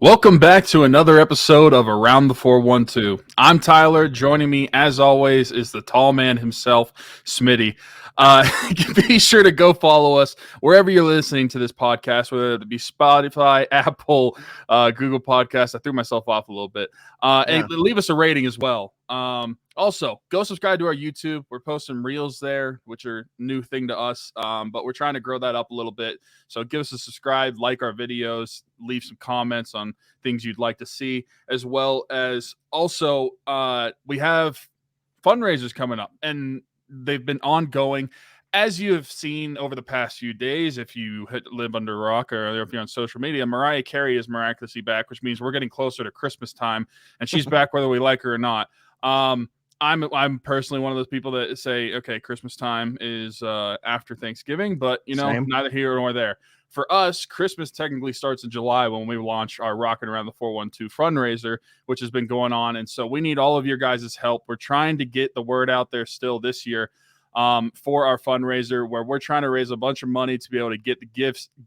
Welcome back to another episode of Around the 412. I'm Tyler. Joining me, as always, is the tall man himself, Smitty. Be sure to go follow us wherever you're listening to this podcast, whether it be Spotify, Apple, Google Podcasts. I threw myself off a little bit. And leave us a rating as well. Also, go subscribe to our YouTube. We're posting reels there, which are a new thing to us, but we're trying to grow that up a little bit. So give us a subscribe, like our videos, leave some comments on things you'd like to see, as well as also we have fundraisers coming up, and they've been ongoing. As you have seen over the past few days, if you live under a rock or if you're on social media, Mariah Carey is miraculously back, which means we're getting closer to Christmas time, and she's back whether we like her or not. I'm personally one of those people that say, okay, Christmas time is after Thanksgiving, but Same. neither here nor there. For us, Christmas technically starts in July when we launch our Rockin' Around the 412 fundraiser, which has been going on. And so we need all of your guys' help. We're trying to get the word out there still this year for our fundraiser, where we're trying to raise a bunch of money to be able to get the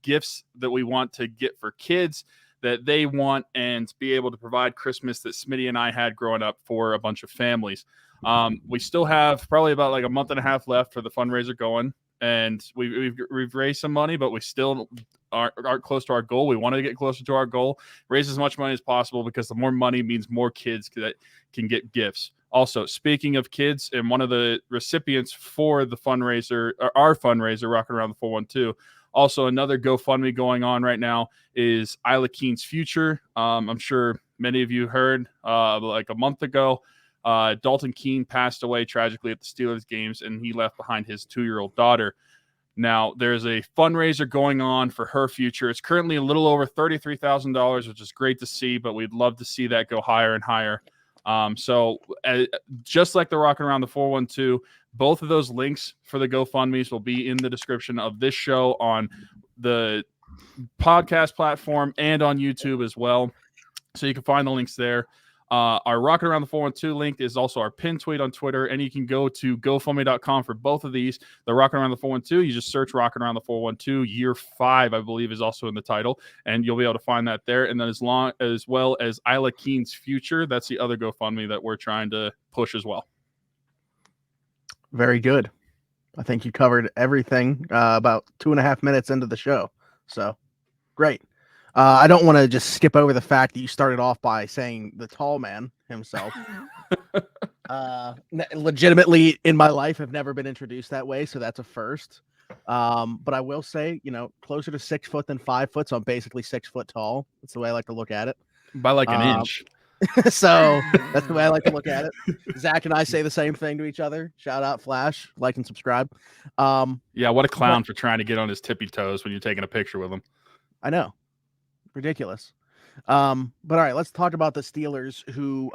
gifts that we want to get for kids that they want, and be able to provide Christmas that Smitty and I had growing up for a bunch of families. We still have probably about like a month and a half left for the fundraiser going, and we've raised some money, but we still aren't close to our goal. We want to get closer to our goal, raise as much money as possible, because the more money means more kids that can get gifts. Also, speaking of kids, and one of the recipients for the fundraiser, or our fundraiser, Rockin' Around the 412, also another GoFundMe going on right now is Isla Keene's future. I'm sure many of you heard like a month ago, Dalton Keene passed away tragically at the Steelers games, and he left behind his 2-year-old daughter. Now, there's a fundraiser going on for her future. It's currently a little over $33,000, which is great to see, but we'd love to see that go higher and higher. So just like the Rockin' Around the 412, both of those links for the GoFundMes will be in the description of this show on the podcast platform and on YouTube as well. So you can find the links there. Our Rockin' Around the 412 link is also our pin tweet on Twitter, and you can go to GoFundMe.com for both of these. The Rockin' Around the 412, you just search Rockin' Around the 412. Year 5, I believe, is also in the title, and you'll be able to find that there. And then as well as Isla Keene's future, that's the other GoFundMe that we're trying to push as well. Very good. I think you covered everything about 2.5 minutes into the show. So great. I don't want to just skip over the fact that you started off by saying the tall man himself. Legitimately, in my life, I've never been introduced that way, so that's a first. But I will say, closer to 6 foot than 5 foot, so I'm basically 6 foot tall. That's the way I like to look at it. By like an inch. So that's the way I like to look at it. Zach and I say the same thing to each other. Shout out Flash, like and subscribe. Yeah, what a clown for trying to get on his tippy toes when you're taking a picture with him. I know. Ridiculous. But all right, let's talk about the Steelers, who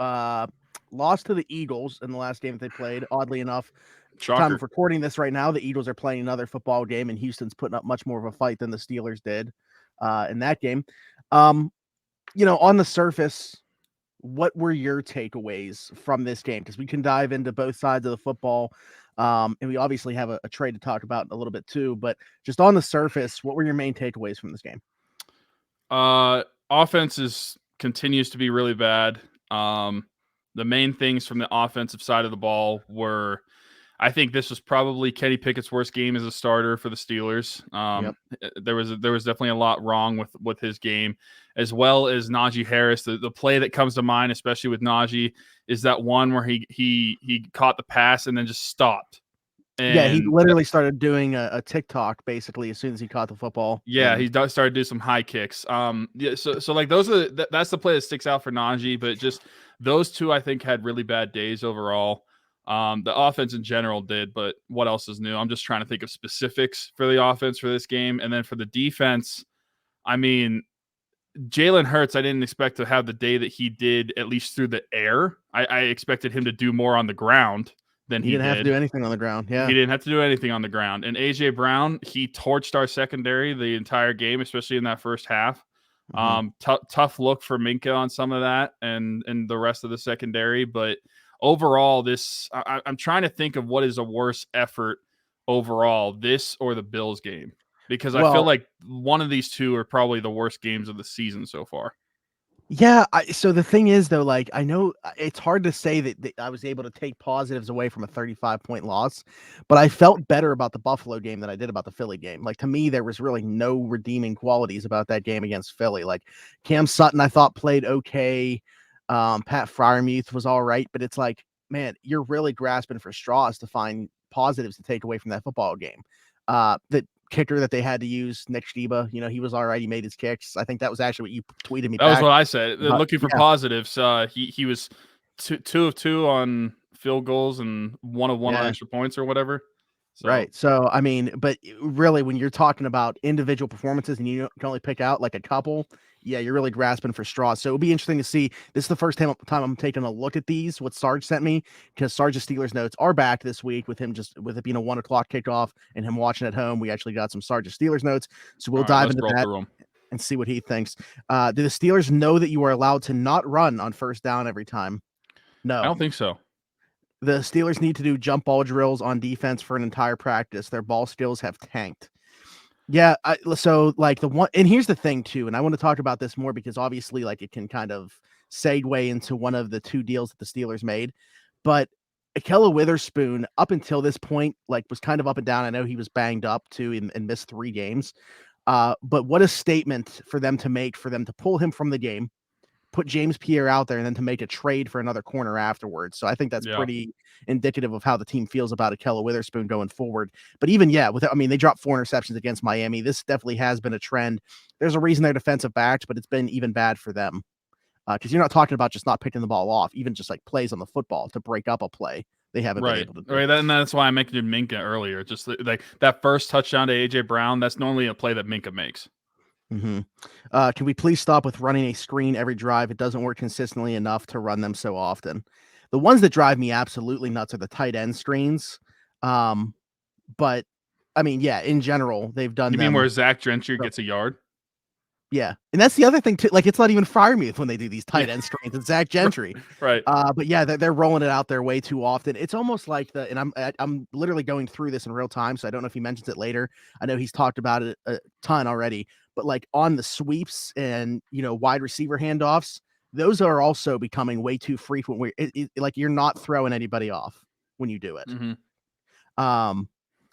lost to the Eagles in the last game that they played. Oddly enough, time of recording this right now, the Eagles are playing another football game, and Houston's putting up much more of a fight than the Steelers did in that game. On the surface, what were your takeaways from this game? Because we can dive into both sides of the football, and we obviously have a trade to talk about in a little bit too. But just on the surface, what were your main takeaways from this game? Offense continues to be really bad. The main things from the offensive side of the ball were, I think this was probably Kenny Pickett's worst game as a starter for the Steelers. There was definitely a lot wrong with his game, as well as Najee Harris. The play that comes to mind, especially with Najee, is that one where he caught the pass and then just stopped. And he literally started doing a TikTok basically as soon as he caught the football. Yeah, he started to do some high kicks. So like that's the play that sticks out for Najee, but just those two I think had really bad days overall. The offense in general did, but what else is new? I'm just trying to think of specifics for the offense for this game, and then for the defense, I mean, Jalen Hurts, I didn't expect to have the day that he did, at least through the air. I expected him to do more on the ground. He didn't have to do anything on the ground. Yeah, he didn't have to do anything on the ground. And AJ Brown, he torched our secondary the entire game, especially in that first half. Tough look for Minka on some of that and the rest of the secondary. But overall, I'm trying to think of what is a worse effort overall, this or the Bills game, because I feel like one of these two are probably the worst games of the season so far. Yeah, so the thing is though, like I know it's hard to say that I was able to take positives away from a 35-point loss, but I felt better about the Buffalo game than I did about the Philly game. Like to me, there was really no redeeming qualities about that game against Philly. Like Cam Sutton, I thought played okay. Pat Freiermuth was all right, but it's like, man, you're really grasping for straws to find positives to take away from that football game. The kicker that they had to use, Nick Stiba, he was all right. He made his kicks. I think that was actually what you tweeted me That was back. what I said. But, Looking for yeah, positives. He was two of two on field goals and one of one on yeah, extra points or whatever. So right. So, I mean, but really, when you're talking about individual performances and you can only pick out like a couple, yeah, you're really grasping for straws. So it'll be interesting to see. This is the first time I'm taking a look at these, what Sarge sent me, because Sarge's Steelers notes are back this week with it being a 1 o'clock kickoff and him watching at home. We actually got some Sarge's Steelers notes. So we'll all right, dive let's into roll that through them. and see what he thinks. Do the Steelers know that you are allowed to not run on first down every time? I No. don't think so. The Steelers need to do jump ball drills on defense for an entire practice. Their ball skills have tanked. Yeah, so like the one, and here's the thing too, and I want to talk about this more because obviously, like it can kind of segue into one of the two deals that the Steelers made. But Akella Witherspoon, up until this point, like was kind of up and down. I know he was banged up too and missed 3 games. But what a statement for them to make, for them to pull him from the game, put James Pierre out there, and then to make a trade for another corner afterwards. So I think that's Yeah. pretty indicative of how the team feels about Akella Witherspoon going forward. But even, yeah, they dropped 4 interceptions against Miami. This definitely has been a trend. There's a reason they're defensive backs, but it's been even bad for them. Because you're not talking about just not picking the ball off, even just like plays on the football to break up a play. They haven't been able to do. Right. And that's why I mentioned Minka earlier. Just like that first touchdown to AJ Brown, that's normally a play that Minka makes. Mm-hmm. Can we please stop with running a screen every drive? It doesn't work consistently enough to run them so often. The ones that drive me absolutely nuts are the tight end screens. But I mean, yeah, in general, they've done You mean them. where Zach Gentry gets a yard? Yeah, and that's the other thing too. Like, it's not even Freiermuth when they do these tight end screens. It's Zach Gentry. Right. But yeah, they're rolling it out there way too often. It's almost like and I'm literally going through this in real time, so I don't know if he mentions it later. I know he's talked about it a ton already, but like on the sweeps and wide receiver handoffs, those are also becoming way too frequent. Where like you're not throwing anybody off when you do it. Mm-hmm.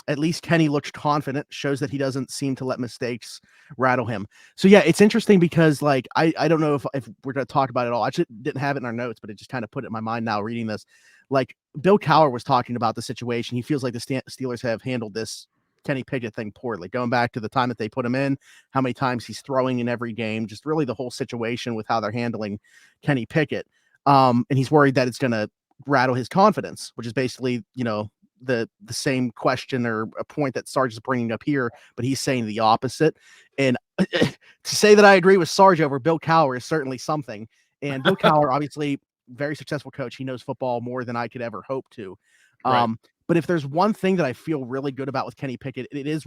At least Kenny looks confident, shows that he doesn't seem to let mistakes rattle him. So yeah, it's interesting because like I don't know if we're going to talk about it all. I actually didn't have it in our notes, but it just kind of put it in my mind now reading this. Like Bill Cowher was talking about the situation. He feels like the Steelers have handled this Kenny Pickett thing poorly, going back to the time that they put him in, how many times he's throwing in every game, just really the whole situation with how they're handling Kenny Pickett. And he's worried that it's going to rattle his confidence, which is basically, the same question or a point that Sarge is bringing up here, but he's saying the opposite. And to say that I agree with Sarge over Bill Cowher is certainly something. And Bill Cowher, obviously, very successful coach. He knows football more than I could ever hope to. Right. But if there's one thing that I feel really good about with Kenny Pickett, it's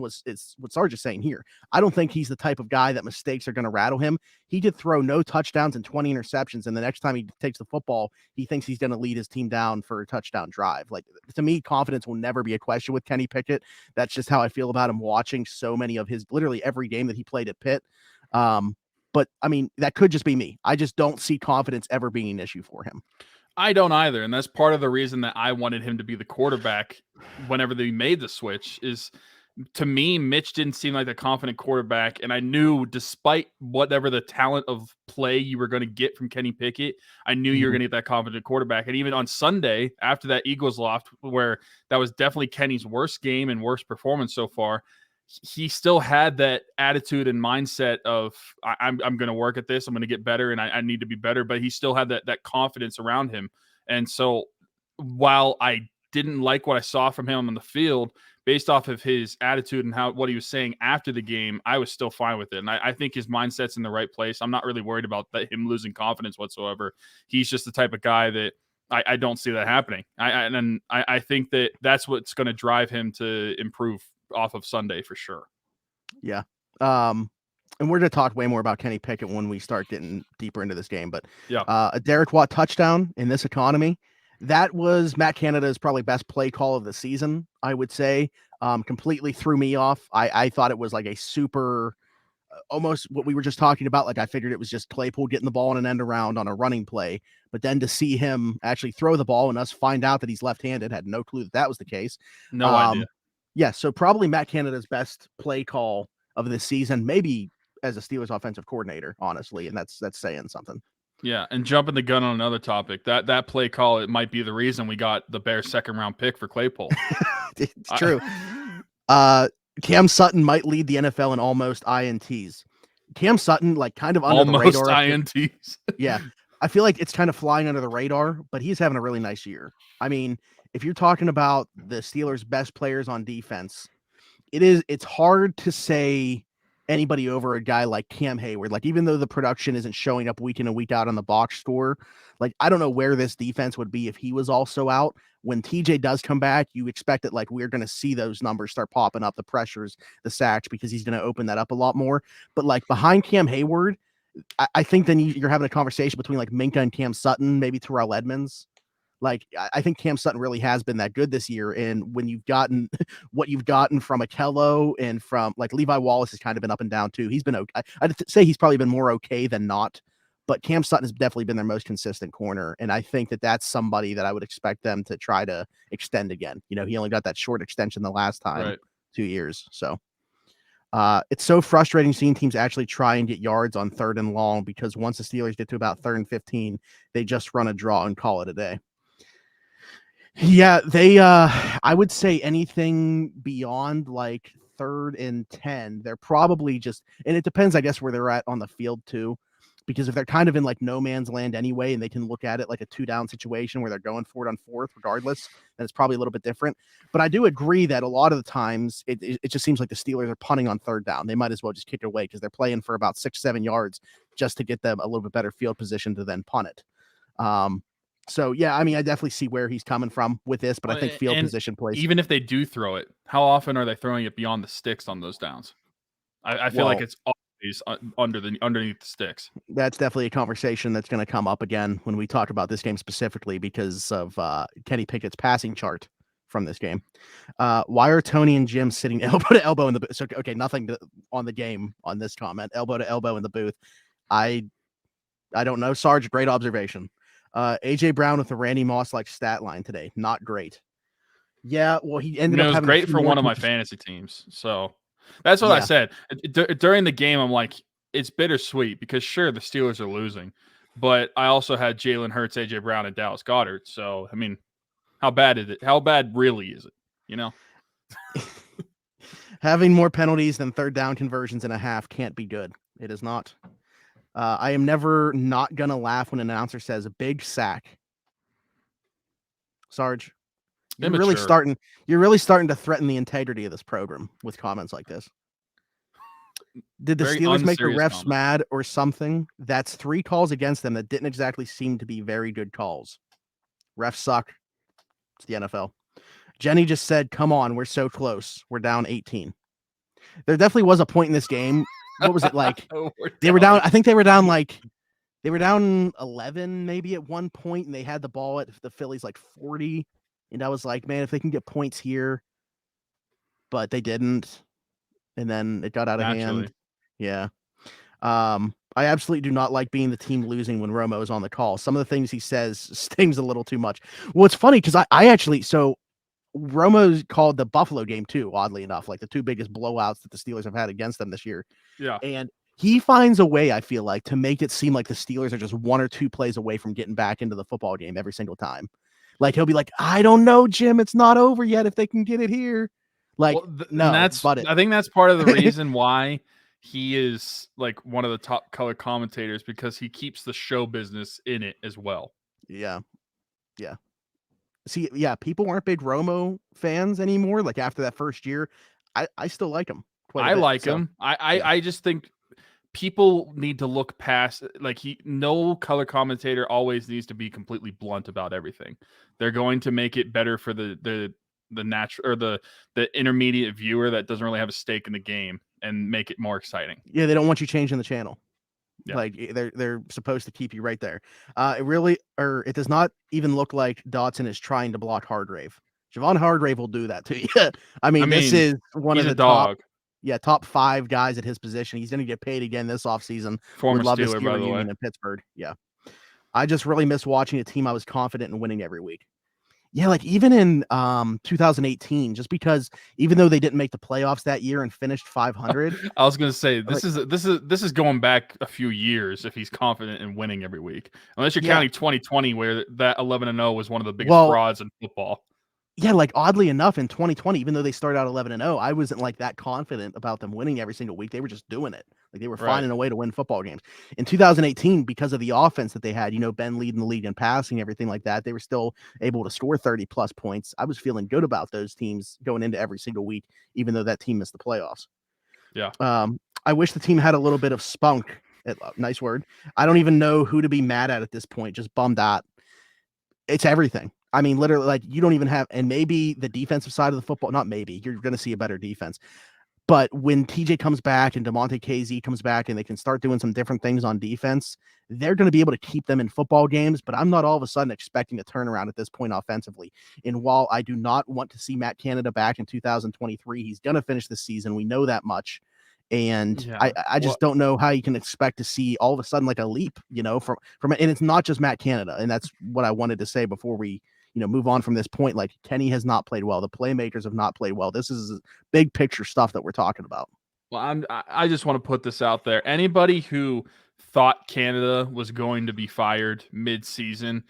what Sarge is saying here. I don't think he's the type of guy that mistakes are going to rattle him. He did throw no touchdowns and 20 interceptions, and the next time he takes the football, he thinks he's going to lead his team down for a touchdown drive. Like, to me, confidence will never be a question with Kenny Pickett. That's just how I feel about him watching so many of his, literally every game that he played at Pitt. But I mean, that could just be me. I just don't see confidence ever being an issue for him. I don't either. And that's part of the reason that I wanted him to be the quarterback whenever they made the switch is, to me, Mitch didn't seem like the confident quarterback. And I knew despite whatever the talent of play you were going to get from Kenny Pickett, I knew you were going to get that confident quarterback. And even on Sunday, after that Eagles loss, where that was definitely Kenny's worst game and worst performance so far, he still had that attitude and mindset of I'm going to work at this. I'm going to get better and I need to be better, but he still had that confidence around him. And so while I didn't like what I saw from him on the field, based off of his attitude and what he was saying after the game, I was still fine with it. And I think his mindset's in the right place. I'm not really worried about him losing confidence whatsoever. He's just the type of guy that I don't see that happening. I think that that's what's going to drive him to improve off of Sunday for sure. Yeah. And we're going to talk way more about Kenny Pickett when we start getting deeper into this game. But yeah, a Derek Watt touchdown in this economy, that was Matt Canada's probably best play call of the season, I would say. Completely threw me off. I thought it was like a super almost what we were just talking about. Like I figured it was just Claypool getting the ball in an end around on a running play, but then to see him actually throw the ball and us find out that he's left-handed, had no clue that was the case. No idea. Yeah, so probably Matt Canada's best play call of this season, maybe as a Steelers offensive coordinator, honestly, and that's saying something. Yeah, and jumping the gun on another topic, that play call, it might be the reason we got the Bears' second-round pick for Claypool. It's true. Cam Sutton might lead the NFL in almost INTs. Cam Sutton, like kind of under almost the radar. INTs. Yeah, I feel like it's kind of flying under the radar, but he's having a really nice year. I mean, if you're talking about the Steelers' best players on defense, it's hard to say anybody over a guy like Cam Hayward. Like, even though the production isn't showing up week in and week out on the box score, like, I don't know where this defense would be if he was also out. When TJ does come back, you expect that, like, we're going to see those numbers start popping up, the pressures, the sacks, because he's going to open that up a lot more. But, like, behind Cam Hayward, I think then you're having a conversation between, like, Minka and Cam Sutton, maybe Terrell Edmonds. Like, I think Cam Sutton really has been that good this year. And when you've gotten what you've gotten from Akello and from, like, Levi Wallace has kind of been up and down too. He's been okay. I'd say he's probably been more okay than not, but Cam Sutton has definitely been their most consistent corner. And I think that that's somebody that I would expect them to try to extend again. You know, he only got that short extension the last time, right. 2 years. So it's so frustrating seeing teams actually try and get yards on 3rd and long, because once the Steelers get to about 3rd and 15, they just run a draw and call it a day. Yeah, they I would say anything beyond like 3rd and 10, they're probably just, and it depends, I guess, where they're at on the field too, because if they're kind of in like no man's land anyway, and they can look at it like a 2-down situation where they're going for it on 4th regardless, then it's probably a little bit different. But I do agree that a lot of the times it just seems like the Steelers are punting on 3rd down. They might as well just kick it away because they're playing for about 6-7 yards just to get them a little bit better field position to then punt it. So, yeah, I mean, I definitely see where he's coming from with this, but I think field position plays. Even if they do throw it, how often are they throwing it beyond the sticks on those downs? I feel like it's always underneath the sticks. That's definitely a conversation that's going to come up again when we talk about this game specifically because of Kenny Pickett's passing chart from this game. Why are Tony and Jim sitting elbow to elbow in the booth? So, okay, nothing on the game on this comment. Elbow to elbow in the booth. I don't know, Sarge. Great observation. AJ Brown with the Randy Moss like stat line today. Not great. Yeah, well, he ended up having great for one of my fantasy teams. So that's what I said. During the game, I'm like, it's bittersweet because sure, the Steelers are losing, but I also had Jalen Hurts, AJ Brown, and Dallas Goedert. So, I mean, how bad is it? How bad really is it? You know? Having more penalties than 3rd down conversions in a half can't be good. It is not. I am never not gonna laugh when an announcer says a big sack. Sarge, you're really starting to threaten the integrity of this program with comments like this. Did the Steelers make the refs mad or something? That's 3 calls against them that didn't exactly seem to be very good calls. Refs suck. It's the NFL. Jenny just said, come on, we're so close. We're down 18. There definitely was a point in this game. What was it like? They were down. I think they were down 11 maybe at one point, and they had the ball at the Phillies like 40. And I was like, man, if they can get points here, but they didn't. And then it got out of hand. Yeah. I absolutely do not like being the team losing when Romo is on the call. Some of the things he says stings a little too much. Well, it's funny because I actually, so Romo's called the Buffalo game too, oddly enough, like the 2 biggest blowouts that the Steelers have had against them this year. Yeah. And he finds a way, I feel like, to make it seem like the Steelers are just 1 or 2 plays away from getting back into the football game every single time. Like, he'll be like, I don't know, Jim, it's not over yet if they can get it here. Like, no, I think that's part of the reason why he is like one of the top color commentators, because he keeps the show business in it as well. Yeah. Yeah. See, yeah, people aren't big Romo fans anymore. Like after that first year, I still like him. I like him. I just think people need to look past, like, no color commentator always needs to be completely blunt about everything. They're going to make it better for the natural or the intermediate viewer that doesn't really have a stake in the game and make it more exciting. Yeah, they don't want you changing the channel. Yeah. Like they're supposed to keep you right there. It does not even look like Dotson is trying to block Hargrave. Javon Hargrave will do that to you. I mean, this is one of the top. Yeah, top 5 guys at his position. He's going to get paid again this offseason. Former Would love to Steeler, see by a the way. reunion in Pittsburgh. Yeah. I just really miss watching a team I was confident in winning every week. Yeah, like even in 2018, just because even though they didn't make the playoffs that year and finished 500, I was going to say this is going back a few years if he's confident in winning every week. Unless you're counting 2020 where that 11-0 was one of the biggest frauds in football. Yeah, like oddly enough, in 2020, even though they started out 11-0, I wasn't like that confident about them winning every single week. They were just doing it. Like they were finding a way to win football games. In 2018, because of the offense that they had, Ben leading the league in passing, everything like that, they were still able to score 30 plus points. I was feeling good about those teams going into every single week, even though that team missed the playoffs. Yeah. I wish the team had a little bit of spunk. Nice word. I don't even know who to be mad at this point. Just bummed out. It's everything. I mean, literally, like you don't even have, and maybe the defensive side of the football, not maybe, you're going to see a better defense. But when TJ comes back and DeMonte KZ comes back and they can start doing some different things on defense, they're going to be able to keep them in football games. But I'm not all of a sudden expecting a turnaround at this point offensively. And while I do not want to see Matt Canada back in 2023, he's going to finish the season. We know that much. And I just don't know how you can expect to see all of a sudden like a leap, from and it's not just Matt Canada. And that's what I wanted to say before we, move on from this point. Like Kenny has not played well. The playmakers have not played well. This is big picture stuff that we're talking about. Well, I just want to put this out there. Anybody who thought Canada was going to be fired mid-season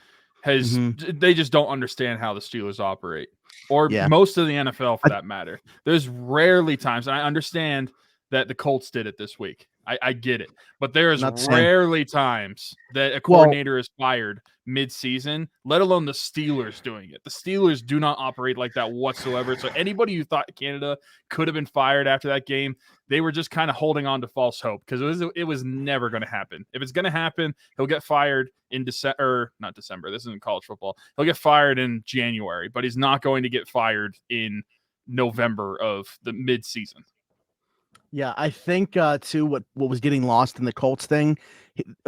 they just don't understand how the Steelers operate, or most of the NFL for that matter. There's rarely times, and I understand that the Colts did it this week. I get it. But there's rarely times that a coordinator is fired mid-season, let alone the Steelers doing it. The Steelers do not operate like that whatsoever. So anybody who thought Canada could have been fired after that game, they were just kind of holding on to false hope because it was never going to happen. If it's going to happen, he'll get fired in not December. This isn't college football. He'll get fired in January, but he's not going to get fired in November of the mid-season. Yeah, I think too what was getting lost in the Colts thing,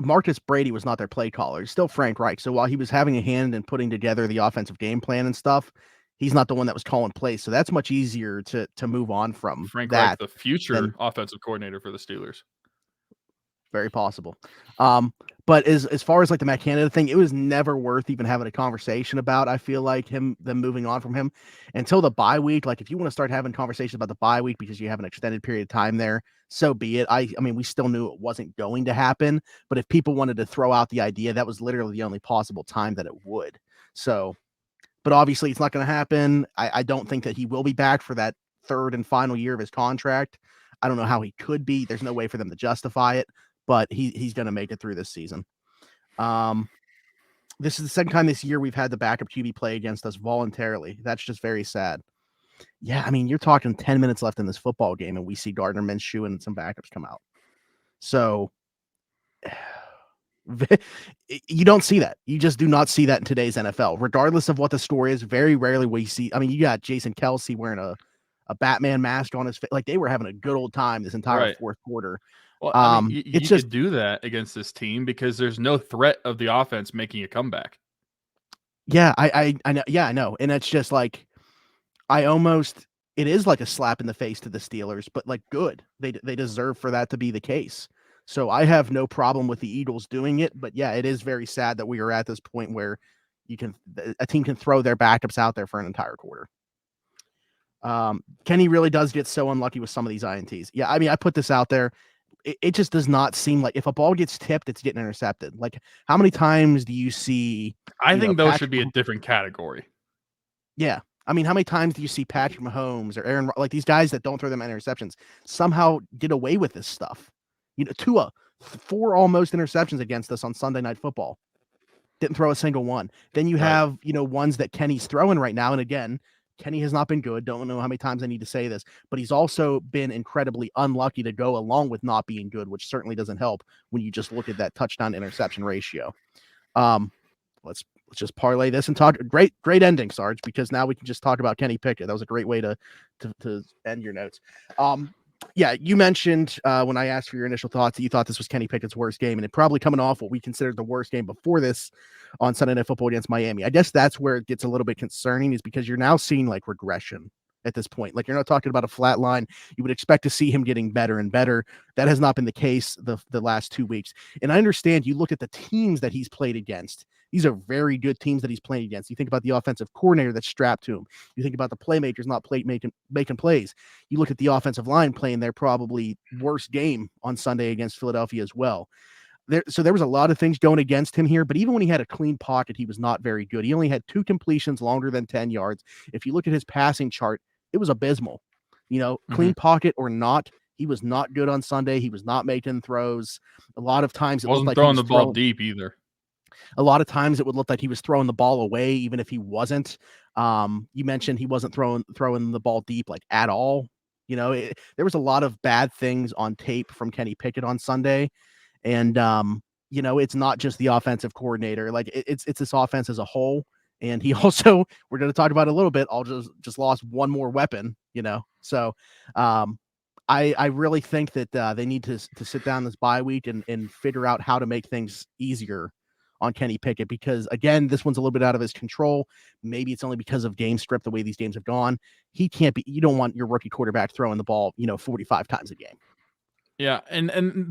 Marcus Brady was not their play caller. He's still Frank Reich. So while he was having a hand in putting together the offensive game plan and stuff, he's not the one that was calling plays. So that's much easier to move on from. Frank Reich, the future offensive coordinator for the Steelers. Very possible. But as far as like the Matt Canada thing, it was never worth even having a conversation about. I feel like them moving on from him until the bye week. Like if you want to start having conversations about the bye week because you have an extended period of time there, so be it. I mean, we still knew it wasn't going to happen, but if people wanted to throw out the idea, that was literally the only possible time that it would. So, but obviously it's not going to happen. I don't think that he will be back for that third and final year of his contract. I don't know how he could be. There's no way for them to justify it. But he's going to make it through this season. This is the second time this year we've had the backup QB play against us voluntarily. That's just very sad. Yeah, I mean, you're talking 10 minutes left in this football game, and we see Gardner Minshew and some backups come out. So you don't see that. You just do not see that in today's NFL. Regardless of what the story is, very rarely will you see. I mean, you got Jason Kelsey wearing a Batman mask on his face. Like they were having a good old time this entire fourth quarter. Well, I mean, you could do that against this team because there's no threat of the offense making a comeback. Yeah, I know. Yeah, I know. And it's just like, it is like a slap in the face to the Steelers, but like good. They deserve for that to be the case. So I have no problem with the Eagles doing it. But yeah, it is very sad that we are at this point where a team can throw their backups out there for an entire quarter. Kenny really does get so unlucky with some of these INTs. Yeah, I mean, I put this out there. It just does not seem like if a ball gets tipped, it's getting intercepted. Like, how many times do you see? I think those should be a different category. Yeah. I mean, how many times do you see Patrick Mahomes or Aaron, like these guys that don't throw them interceptions, somehow get away with this stuff? Tua, 4 almost interceptions against us on Sunday Night Football. Didn't throw a single one. Then you have, ones that Kenny's throwing right now. And again, Kenny has not been good. Don't know how many times I need to say this, but he's also been incredibly unlucky to go along with not being good, which certainly doesn't help when you just look at that touchdown interception ratio. Let's just parlay this and talk. Great ending, Sarge, because now we can just talk about Kenny Pickett. That was a great way to end your notes. Yeah, you mentioned when I asked for your initial thoughts that you thought this was Kenny Pickett's worst game, and it probably coming off what we considered the worst game before this on Sunday Night Football against Miami. I guess that's where it gets a little bit concerning, is because you're now seeing like regression at this point. Like, you're not talking about a flat line. You would expect to see him getting better and better. That has not been the case the last 2 weeks. And I understand you look at the teams that he's played against. These are very good teams that he's playing against. You think about the offensive coordinator that's strapped to him. You think about the playmakers not making plays. You look at the offensive line playing their probably worst game on Sunday against Philadelphia as well. So there was a lot of things going against him here, but even when he had a clean pocket, he was not very good. He only had 2 completions longer than 10 yards. If you look at his passing chart, it was abysmal. Clean pocket or not, he was not good on Sunday. He was not making throws. A lot of times it wasn't looked like throwing the ball deep either. A lot of times it would look like he was throwing the ball away, even if he wasn't. You mentioned he wasn't throwing the ball deep like at all. There was a lot of bad things on tape from Kenny Pickett on Sunday. And, it's not just the offensive coordinator. Like, it's this offense as a whole. And he also, we're going to talk about it a little bit, all just lost one more weapon, So I really think that they need to sit down this bye week and figure out how to make things easier on Kenny Pickett, because, again, this one's a little bit out of his control. Maybe it's only because of game script, the way these games have gone. You don't want your rookie quarterback throwing the ball, 45 times a game. Yeah, and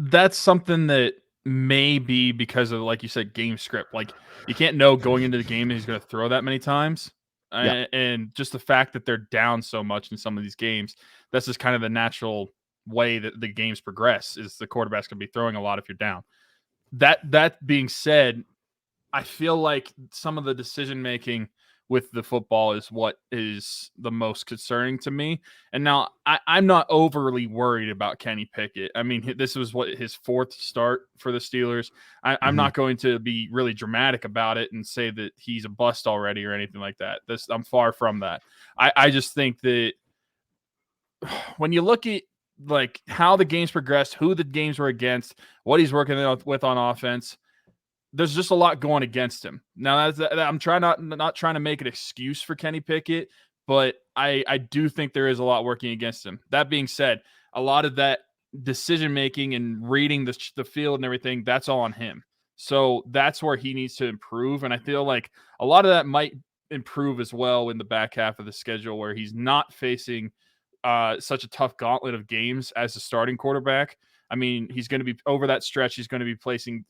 that's something that may be because of, like you said, game script. Like, you can't know going into the game that he's going to throw that many times. Yeah. And just the fact that they're down so much in some of these games, that's just kind of the natural way that the games progress, is the quarterback's going to be throwing a lot if you're down. That being said, I feel like some of the decision-making with the football is what is the most concerning to me. And now I'm not overly worried about Kenny Pickett. I mean, this was his 4th start for the Steelers. I'm not going to be really dramatic about it and say that he's a bust already or anything like that. I'm far from that. I just think that when you look at like how the games progressed, who the games were against, what he's working with on offense, there's just a lot going against him. Now, I'm not trying to make an excuse for Kenny Pickett, but I do think there is a lot working against him. That being said, a lot of that decision-making and reading the field and everything, that's all on him. So that's where he needs to improve. And I feel like a lot of that might improve as well in the back half of the schedule, where he's not facing such a tough gauntlet of games as a starting quarterback. I mean, he's going to be over that stretch. He's going to be facing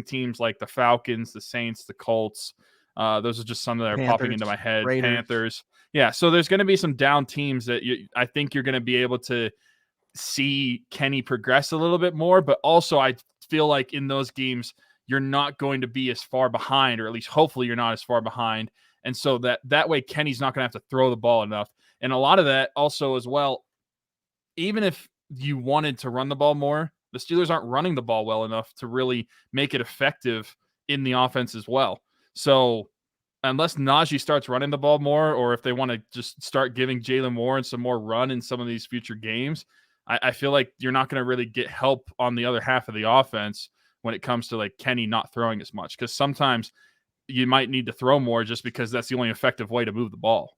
teams like the Falcons, the Saints, the Colts. Those are just some that are popping into my head. Raiders. Panthers. Yeah, so there's going to be some down teams that I think you're going to be able to see Kenny progress a little bit more, but also I feel like in those games you're not going to be as far behind, or at least hopefully you're not as far behind. And so that way Kenny's not going to have to throw the ball enough. And a lot of that also as well, even if you wanted to run the ball more, the Steelers aren't running the ball well enough to really make it effective in the offense as well. So unless Najee starts running the ball more, or if they want to just start giving Jalen Warren some more run in some of these future games, I feel like you're not going to really get help on the other half of the offense when it comes to like Kenny not throwing as much, because sometimes you might need to throw more just because that's the only effective way to move the ball.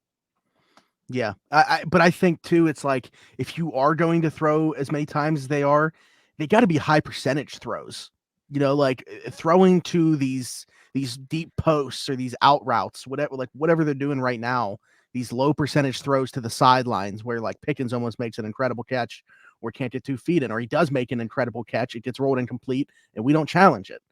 Yeah, but I think too, it's like if you are going to throw as many times as they got to be high percentage throws. Like throwing to these deep posts or these out routes, whatever they're doing right now. These low percentage throws to the sidelines where like Pickens almost makes an incredible catch or can't get 2 feet in, or he does make an incredible catch, it gets rolled incomplete, and we don't challenge it.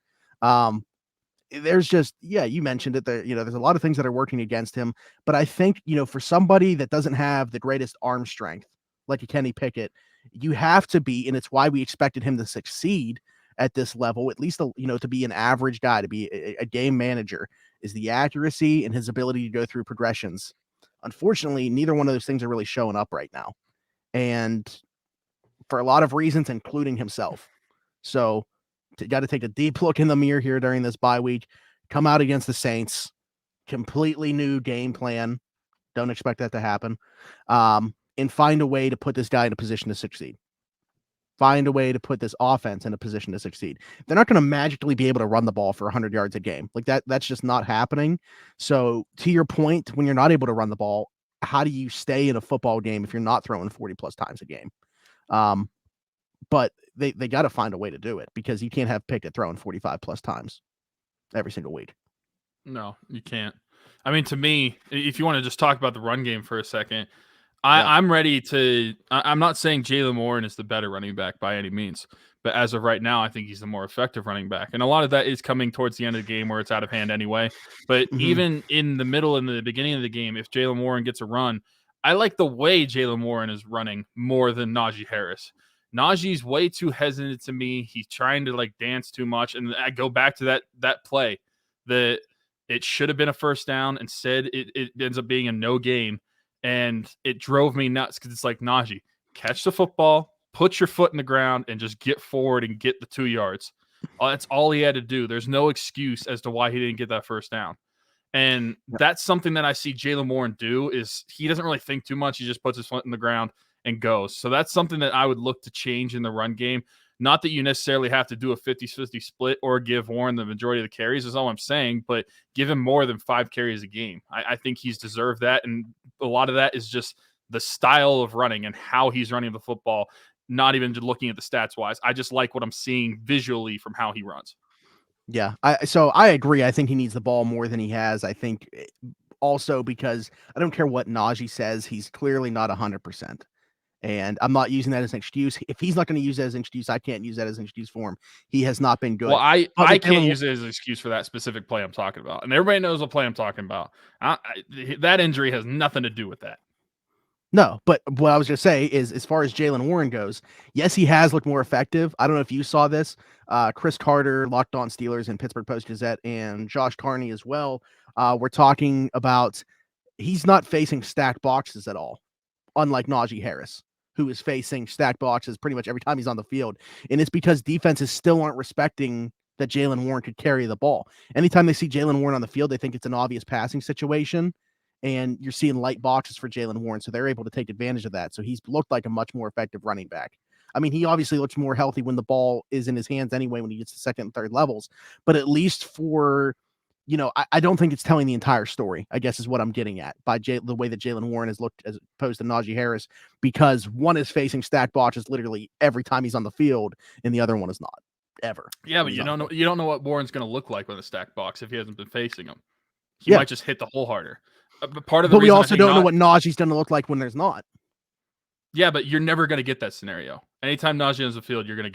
There's just, you mentioned it, there's a lot of things that are working against him, but I think, for somebody that doesn't have the greatest arm strength, like a Kenny Pickett, you have to be, and it's why we expected him to succeed at this level, at least, to be an average guy, to be a game manager, is the accuracy and his ability to go through progressions. Unfortunately, neither one of those things are really showing up right now. And for a lot of reasons, including himself. So, got to take a deep look in the mirror here during this bye week. Come out against the Saints, completely new game plan. Don't expect that to happen. And find a way to put this guy in a position to succeed. Find a way to put this offense in a position to succeed. They're not going to magically be able to run the ball for 100 yards a game. Like that's just not happening. So to your point, when you're not able to run the ball, how do you stay in a football game if you're not throwing 40 plus times a game? But they got to find a way to do it, because you can't have Pickett throwing 45 plus times every single week. No, you can't. I mean, to me, if you want to just talk about the run game for a second, I'm ready to. I'm not saying Jaylen Warren is the better running back by any means, but as of right now, I think he's the more effective running back, and a lot of that is coming towards the end of the game where it's out of hand anyway. But even in the middle and the beginning of the game, if Jaylen Warren gets a run, I like the way Jaylen Warren is running more than Najee Harris. Najee's way too hesitant to me. He's trying to like dance too much, and I go back to that play that it should have been a first down. Instead, it ends up being a no gain. And it drove me nuts because it's like, Najee, catch the football, put your foot in the ground, and just get forward and get the 2 yards. That's all he had to do. There's no excuse as to why he didn't get that first down. And that's something that I see Jaylen Warren do is he doesn't really think too much. He just puts his foot in the ground and goes. So that's something that I would look to change in the run game. Not that you necessarily have to do a 50-50 split or give Warren the majority of the carries is all I'm saying, but give him more than 5 carries a game. I think he's deserved that. And a lot of that is just the style of running and how he's running the football, not even just looking at the stats wise. I just like what I'm seeing visually from how he runs. Yeah. So I agree. I think he needs the ball more than he has. I think also because I don't care what Najee says, he's clearly not 100%. And I'm not using that as an excuse. If he's not going to use that as an excuse, I can't use that as an excuse for him. He has not been good. Well, I can't use it as an excuse for that specific play I'm talking about. And everybody knows what play I'm talking about. That injury has nothing to do with that. No, but what I was going to say is as far as Jaylen Warren goes, yes, he has looked more effective. I don't know if you saw this. Chris Carter, Locked On Steelers and Pittsburgh Post-Gazette, and Josh Carney as well. We're talking about he's not facing stacked boxes at all, unlike Najee Harris, who is facing stacked boxes pretty much every time he's on the field. And it's because defenses still aren't respecting that Jaylen Warren could carry the ball. Anytime they see Jaylen Warren on the field, they think it's an obvious passing situation. And you're seeing light boxes for Jaylen Warren, so they're able to take advantage of that. So he's looked like a much more effective running back. I mean, he obviously looks more healthy when the ball is in his hands anyway, when he gets to second and third levels. But at least for, I don't think it's telling the entire story, I guess is what I'm getting at, by the way that Jaylen Warren has looked as opposed to Najee Harris, because one is facing stacked boxes literally every time he's on the field, and the other one is not, ever. Yeah, but you don't know what Warren's going to look like with a stacked box if he hasn't been facing him. He might just hit the hole harder. But we also don't know what Najee's going to look like when there's not. Yeah, but you're never going to get that scenario. Anytime Najee is on the field, you're going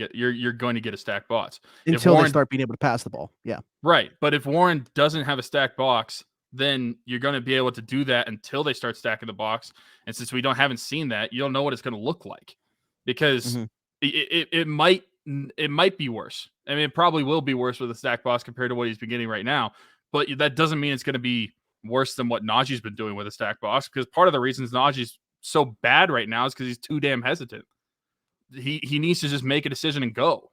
to get a stacked box until they start being able to pass the ball. Yeah, right. But if Warren doesn't have a stacked box, then you're going to be able to do that until they start stacking the box. And since we haven't seen that, you don't know what it's going to look like, because it might be worse. I mean, it probably will be worse with a stacked box compared to what he's been getting right now. But that doesn't mean it's going to be worse than what Najee's been doing with a stacked box, because part of the reasons Najee's so bad right now is because he's too damn hesitant. He needs to just make a decision and go.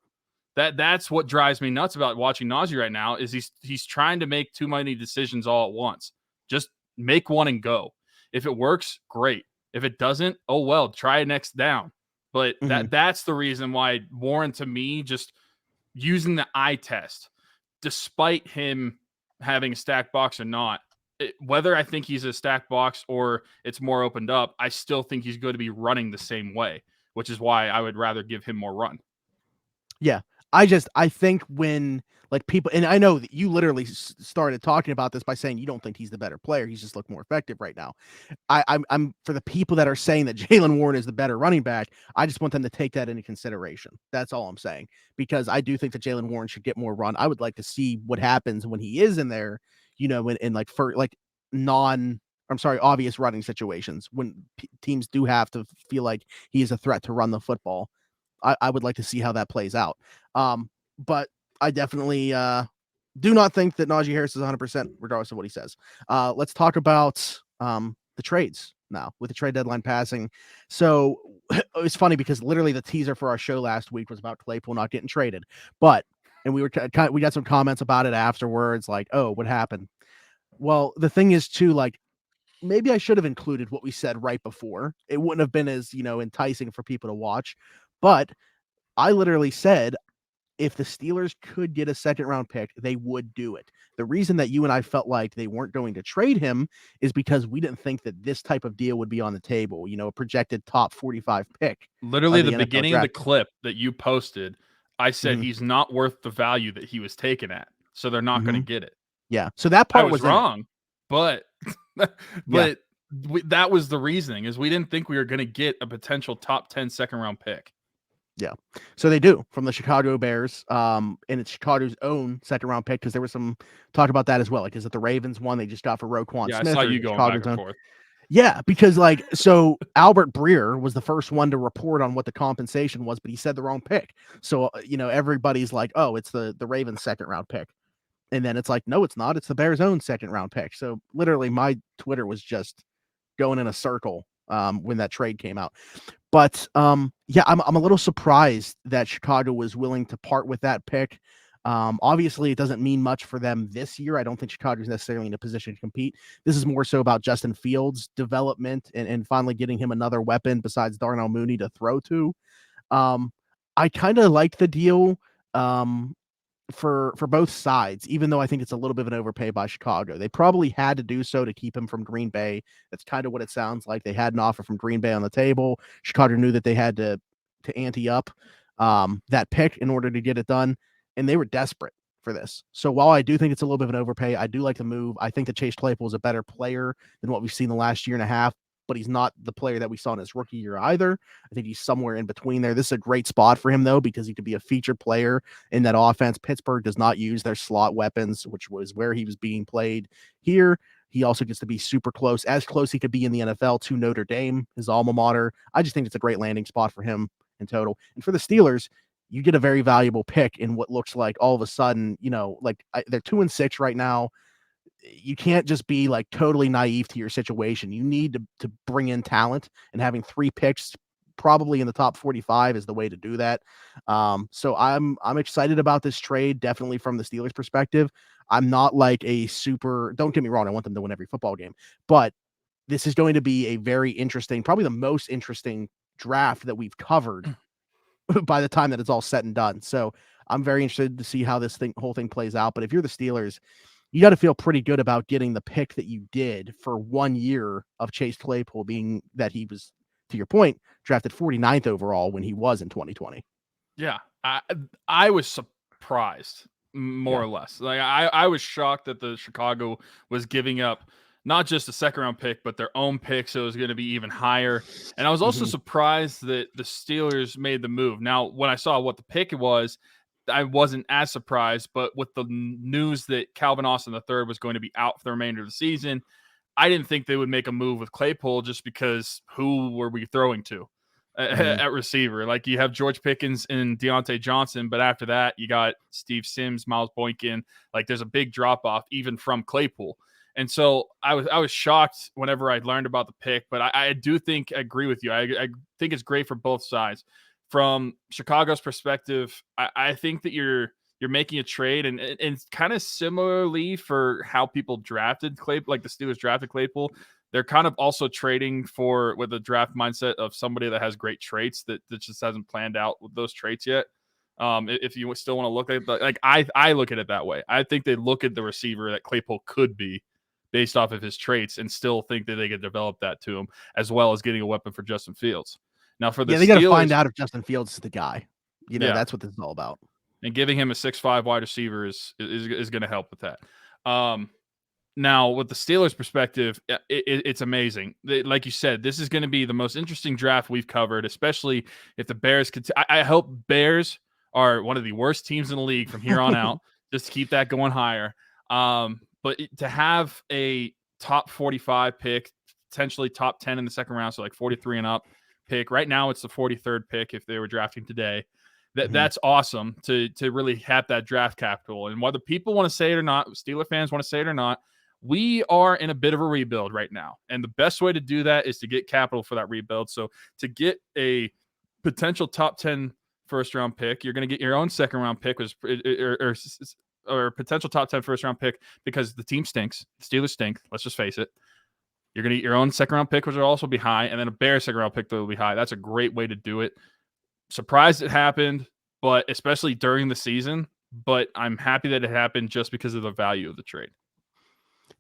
That's what drives me nuts about watching Najee right now, is he's trying to make too many decisions all at once. Just make one and go. If it works, great. If it doesn't, oh well, try next down. But that's the reason why Warren, to me, just using the eye test, despite him having a stacked box or not, whether I think he's a stacked box or it's more opened up, I still think he's going to be running the same way, which is why I would rather give him more run. Yeah. I think when like people, and I know that you literally started talking about this by saying you don't think he's the better player. He's just looked more effective right now. I'm for the people that are saying that Jaylen Warren is the better running back, I just want them to take that into consideration. That's all I'm saying, because I do think that Jaylen Warren should get more run. I would like to see what happens when he is in there, in like for like obvious running situations, when teams do have to feel like he is a threat to run the football. I would like to see how that plays out. But I definitely do not think that Najee Harris is 100%, regardless of what he says. Let's talk about the trades now, with the trade deadline passing. So it's funny because literally the teaser for our show last week was about Claypool not getting traded. And we got some comments about it afterwards, like, oh, what happened? Well, the thing is too, like, maybe I should have included what we said right before. It wouldn't have been as, enticing for people to watch. But I literally said, if the Steelers could get a second round pick, they would do it. The reason that you and I felt like they weren't going to trade him is because we didn't think that this type of deal would be on the table, a projected top 45 pick. Literally the beginning of the clip that you posted, I said he's not worth the value that he was taken at, so they're not going to get it. Yeah. So that part was wrong, but that was the reasoning, is we didn't think we were going to get a potential top 10 second round pick. Yeah. So they do, from the Chicago Bears, and it's Chicago's own second round pick, because there was some talk about that as well. Like, is it the Ravens one they just got for Roquan Smith? I saw you going Chicago's back and own? forth. Yeah, because like, so Albert Breer was the first one to report on what the compensation was, but he said the wrong pick. So, everybody's like, oh, it's the Ravens second round pick. And then it's like, no, it's not. It's the Bears' own second round pick. So literally my Twitter was just going in a circle when that trade came out. But yeah, I'm a little surprised that Chicago was willing to part with that pick. Obviously, it doesn't mean much for them this year. I don't think Chicago's necessarily in a position to compete. This is more so about Justin Fields' development and finally getting him another weapon besides Darnell Mooney to throw to. I kind of like the deal for both sides, even though I think it's a little bit of an overpay by Chicago. They probably had to do so to keep him from Green Bay. That's kind of what it sounds like. They had an offer from Green Bay on the table. Chicago knew that they had to ante up that pick in order to get it done, and they were desperate for this. So while I do think it's a little bit of an overpay, I do like the move. I think that Chase Claypool is a better player than what we've seen the last year and a half, but he's not the player that we saw in his rookie year either. I think he's somewhere in between there. This is a great spot for him, though, because he could be a featured player in that offense. Pittsburgh does not use their slot weapons, which was where he was being played here. He also gets to be super close, as close he could be in the NFL to Notre Dame, his alma mater. I just think it's a great landing spot for him in total. And for the Steelers, you get a very valuable pick in what looks like all of a sudden, they're 2-6 right now. You can't just be like totally naive to your situation. You need to bring in talent, and having 3 picks probably in the top 45 is the way to do that. So I'm excited about this trade, definitely from the Steelers perspective. I'm not like don't get me wrong, I want them to win every football game, but this is going to be a very interesting, probably the most interesting draft that we've covered by the time that it's all said and done. So I'm very interested to see how this whole thing plays out. But if you're the Steelers, you got to feel pretty good about getting the pick that you did for 1 year of Chase Claypool, being that he was, to your point, drafted 49th overall when he was in 2020. Yeah, I was surprised, more or less. Like I was shocked that the Chicago was giving up not just a second round pick, but their own pick, so it was going to be even higher. And I was also surprised that the Steelers made the move. Now, when I saw what the pick was, I wasn't as surprised, but with the news that Calvin Austin III was going to be out for the remainder of the season, I didn't think they would make a move with Claypool, just because who were we throwing to at receiver? Like, you have George Pickens and Deontay Johnson, but after that, you got Steve Sims, Miles Boykin. Like, there's a big drop off even from Claypool. And so I was shocked whenever I learned about the pick, but I do think I agree with you. I think it's great for both sides. From Chicago's perspective, I think that you're making a trade, and kind of similarly for how people drafted Claypool, like the Steelers drafted Claypool, they're kind of also trading with a draft mindset of somebody that has great traits that just hasn't planned out with those traits yet. If you still want to look at it, like I look at it that way. I think they look at the receiver that Claypool could be based off of his traits, and still think that they could develop that to him, as well as getting a weapon for Justin Fields. Now, for the they Steelers, got to find out if Justin Fields is the guy. That's what this is all about. And giving him a 6'5" wide receiver is going to help with that. Now, with the Steelers' perspective, it's amazing. Like you said, this is going to be the most interesting draft we've covered, especially if the Bears could. I hope Bears are one of the worst teams in the league from here on out, just to keep that going higher. But to have a top 45 pick, potentially top 10 in the second round, so like 43 and up pick. Right now, it's the 43rd pick if they were drafting today. That's awesome to really have that draft capital. And whether people want to say it or not, Steeler fans want to say it or not, we are in a bit of a rebuild right now. And the best way to do that is to get capital for that rebuild. So to get a potential top 10 first round pick, you're going to get your own second round pick, or potential top 10 first round pick, because the team stinks. The Steelers stink. Let's just face it. You're going to get your own second round pick, which will also be high, and then a Bears second round pick that will be high. That's a great way to do it. Surprised it happened, but especially during the season. But I'm happy that it happened just because of the value of the trade.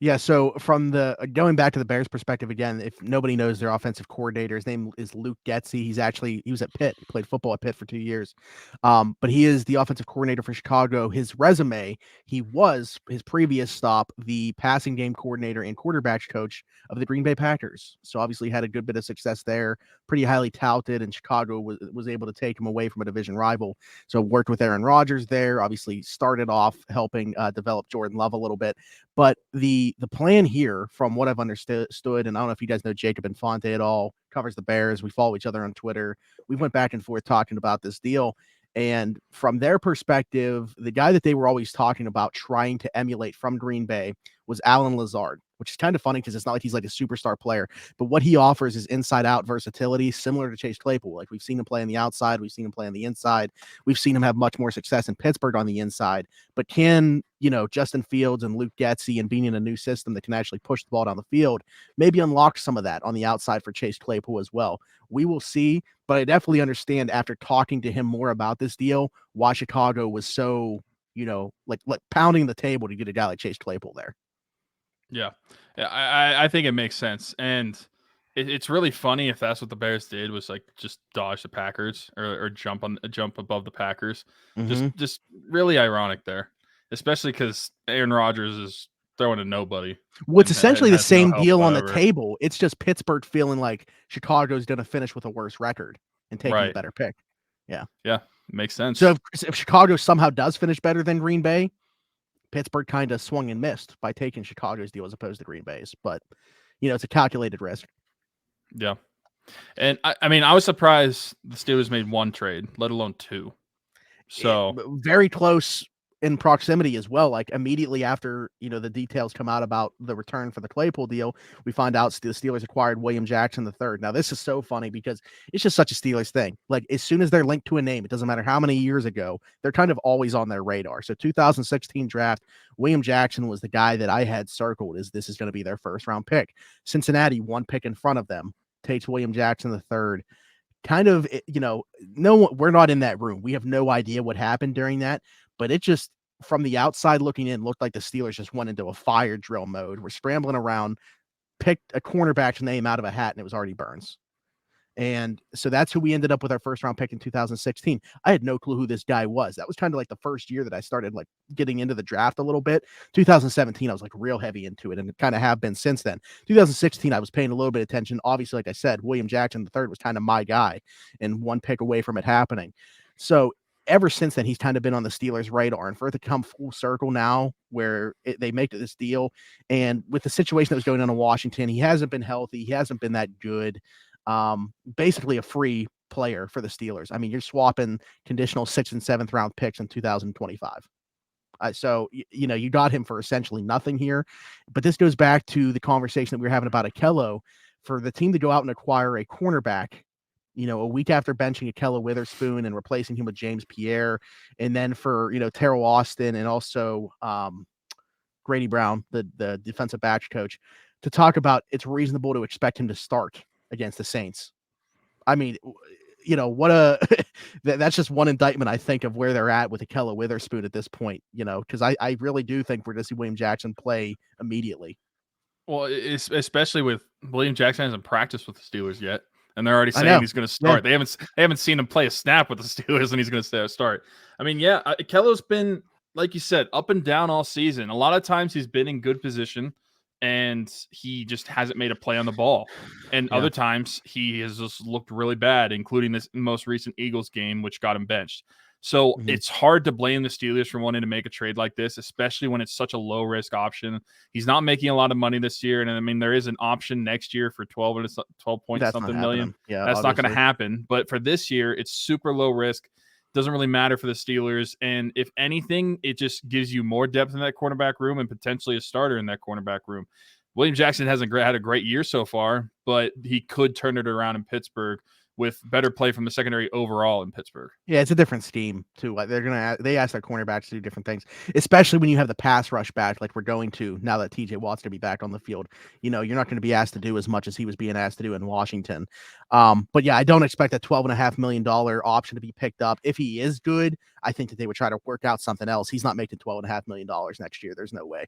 Yeah, so from the going back to the Bears' perspective again, if nobody knows their offensive coordinator, his name is Luke Getsy. He was at Pitt. He played football at Pitt for 2 years. But he is the offensive coordinator for Chicago. His resume, he was his previous stop, the passing game coordinator and quarterbacks coach of the Green Bay Packers. So obviously had a good bit of success there, pretty highly touted, and Chicago was able to take him away from a division rival. So worked with Aaron Rodgers there, obviously started off helping develop Jordan Love a little bit. But the plan here, from what I've understood, and I don't know if you guys know Jacob Infante at all, covers the Bears. We follow each other on Twitter. We went back and forth talking about this deal. And from their perspective, the guy that they were always talking about trying to emulate from Green Bay was Alan Lazard, which is kind of funny because it's not like he's like a superstar player, but what he offers is inside out versatility, similar to Chase Claypool. Like we've seen him play on the outside, we've seen him play on the inside, we've seen him have much more success in Pittsburgh on the inside. But can, Justin Fields and Luke Getsy and being in a new system that can actually push the ball down the field, maybe unlock some of that on the outside for Chase Claypool as well. We will see, but I definitely understand after talking to him more about this deal, why Chicago was so, like pounding the table to get a guy like Chase Claypool there. Yeah, I think it makes sense, and it's really funny if that's what the Bears did, was like just dodge the Packers or jump above the Packers. Just really ironic there, especially because Aaron Rodgers is throwing to nobody. Well, it's essentially the same deal on the whatever. table. It's just Pittsburgh feeling like Chicago's going to finish with a worse record and taking a better pick. Yeah, makes sense. So if Chicago somehow does finish better than Green Bay, Pittsburgh kind of swung and missed by taking Chicago's deal as opposed to Green Bay's. But, it's a calculated risk. Yeah. And I mean, I was surprised the Steelers made one trade, let alone two. So very close in proximity as well. Like immediately after, the details come out about the return for the Claypool deal, we find out the Steelers acquired William Jackson III. Now, this is so funny because it's just such a Steelers thing. Like as soon as they're linked to a name, it doesn't matter how many years ago, they're kind of always on their radar. So 2016 draft, William Jackson was the guy that I had circled as this is going to be their first round pick. Cincinnati, one pick in front of them, takes William Jackson III. Kind of, we're not in that room. We have no idea what happened during that, but it just, from the outside looking in, looked like the Steelers just went into a fire drill mode. We're scrambling around, picked a cornerback's name out of a hat, and it was Artie Burns. And so that's who we ended up with our first round pick in 2016. I had no clue who this guy was. That was kind of like the first year that I started like getting into the draft a little bit. 2017, I was like real heavy into it and kind of have been since then. 2016, I was paying a little bit of attention. Obviously, like I said, William Jackson III was kind of my guy and one pick away from it happening. So ever since then, he's kind of been on the Steelers' radar. And for it to come full circle now where they make this deal, and with the situation that was going on in Washington, he hasn't been healthy. He hasn't been that good. Basically a free player for the Steelers. I mean, you're swapping conditional 6th and 7th round picks in 2025. So, you got him for essentially nothing here. But this goes back to the conversation that we were having about Akello. For the team to go out and acquire a cornerback, a week after benching Akello Witherspoon and replacing him with James Pierre, and then for, Terrell Austin and also Grady Brown, the defensive backs coach, to talk about it's reasonable to expect him to start against the Saints. I mean, what that's just one indictment, I think, of where they're at with Akello Witherspoon at this point, because I really do think we're going to see William Jackson play immediately. Well, especially with William Jackson hasn't practiced with the Steelers yet, and they're already saying he's going to start. Yeah. They haven't seen him play a snap with the Steelers, and he's going to start. I mean, yeah, Akello's been, like you said, up and down all season. A lot of times he's been in good position, and he just hasn't made a play on the ball. And other times he has just looked really bad, including this most recent Eagles game, which got him benched. So it's hard to blame the Steelers for wanting to make a trade like this, especially when it's such a low-risk option. He's not making a lot of money this year, and I mean, there is an option next year for 12 point something million. Yeah, that's not going to happen. But for this year, it's super low risk. Doesn't really matter for the Steelers. And if anything, it just gives you more depth in that cornerback room and potentially a starter in that cornerback room. William Jackson hasn't had a great year so far, but he could turn it around in Pittsburgh with better play from the secondary overall in Pittsburgh. Yeah, it's a different scheme too. Like they ask their cornerbacks to do different things, especially when you have the pass rush back, like we're going to now that TJ Watt's going to be back on the field. You're not going to be asked to do as much as he was being asked to do in Washington. But yeah, I don't expect that $12.5 million option to be picked up. If he is good, I think that they would try to work out something else. He's not making $12.5 million next year. There's no way.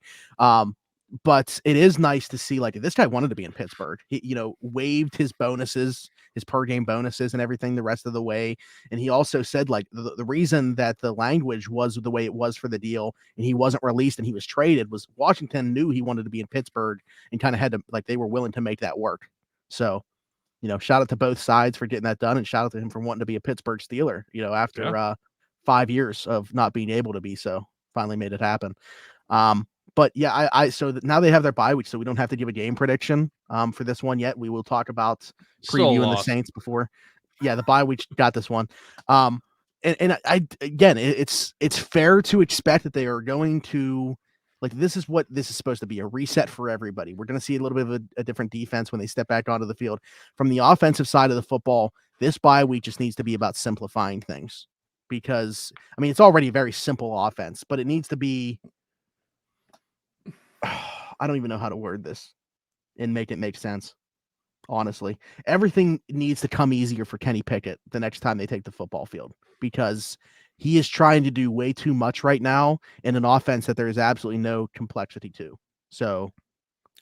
But it is nice to see, like, this guy wanted to be in Pittsburgh. He, waived his bonuses, his per game bonuses and everything the rest of the way. And he also said, like, the reason that the language was the way it was for the deal and he wasn't released and he was traded was Washington knew he wanted to be in Pittsburgh and kind of had to, like, they were willing to make that work. So, shout out to both sides for getting that done, and shout out to him for wanting to be a Pittsburgh Steeler, after 5 years of not being able to be. So finally made it happen. But yeah, so now they have their bye week, so we don't have to give a game prediction for this one yet. We will talk about previewing the Saints before. Yeah, the bye week got this one. And I again, it's fair to expect that they are going to, like, this is what this is supposed to be, a reset for everybody. We're going to see a little bit of a different defense when they step back onto the field. From the offensive side of the football, this bye week just needs to be about simplifying things, because I mean, it's already a very simple offense, but it needs to be, I don't even know how to word this and make it make sense. Honestly, everything needs to come easier for Kenny Pickett the next time they take the football field, because he is trying to do way too much right now in an offense that there is absolutely no complexity to. So,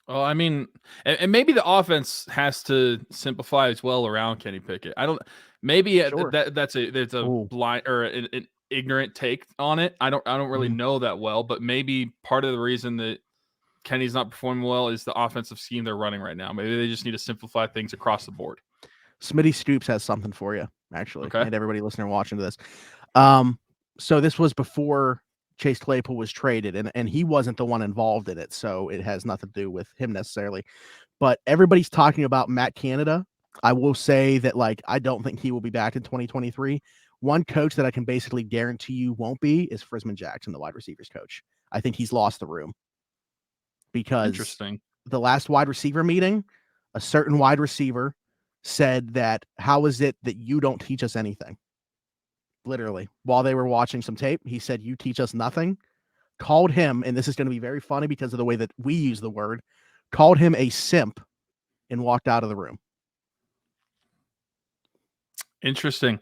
well, I mean, and maybe the offense has to simplify as well around Kenny Pickett. I don't, maybe sure. that's a blind or an ignorant take on it. I don't really know that well, but maybe part of the reason that Kenny's not performing well is the offensive scheme they're running right now. Maybe they just need to simplify things across the board. Smitty Stoops has something for you, actually, okay, and everybody listening or watching to this. So this was before Chase Claypool was traded, and he wasn't the one involved in it, so it has nothing to do with him necessarily. But everybody's talking about Matt Canada. I will say that, like, I don't think he will be back in 2023. One coach that I can basically guarantee you won't be is Frisman Jackson, the wide receivers coach. I think he's lost the room, because the last wide receiver meeting, a certain wide receiver said that, how is it that you don't teach us anything? Literally, while they were watching some tape, he said, you teach us nothing. Called him, and this is going to be very funny because of the way that we use the word, called him a simp and walked out of the room. Interesting.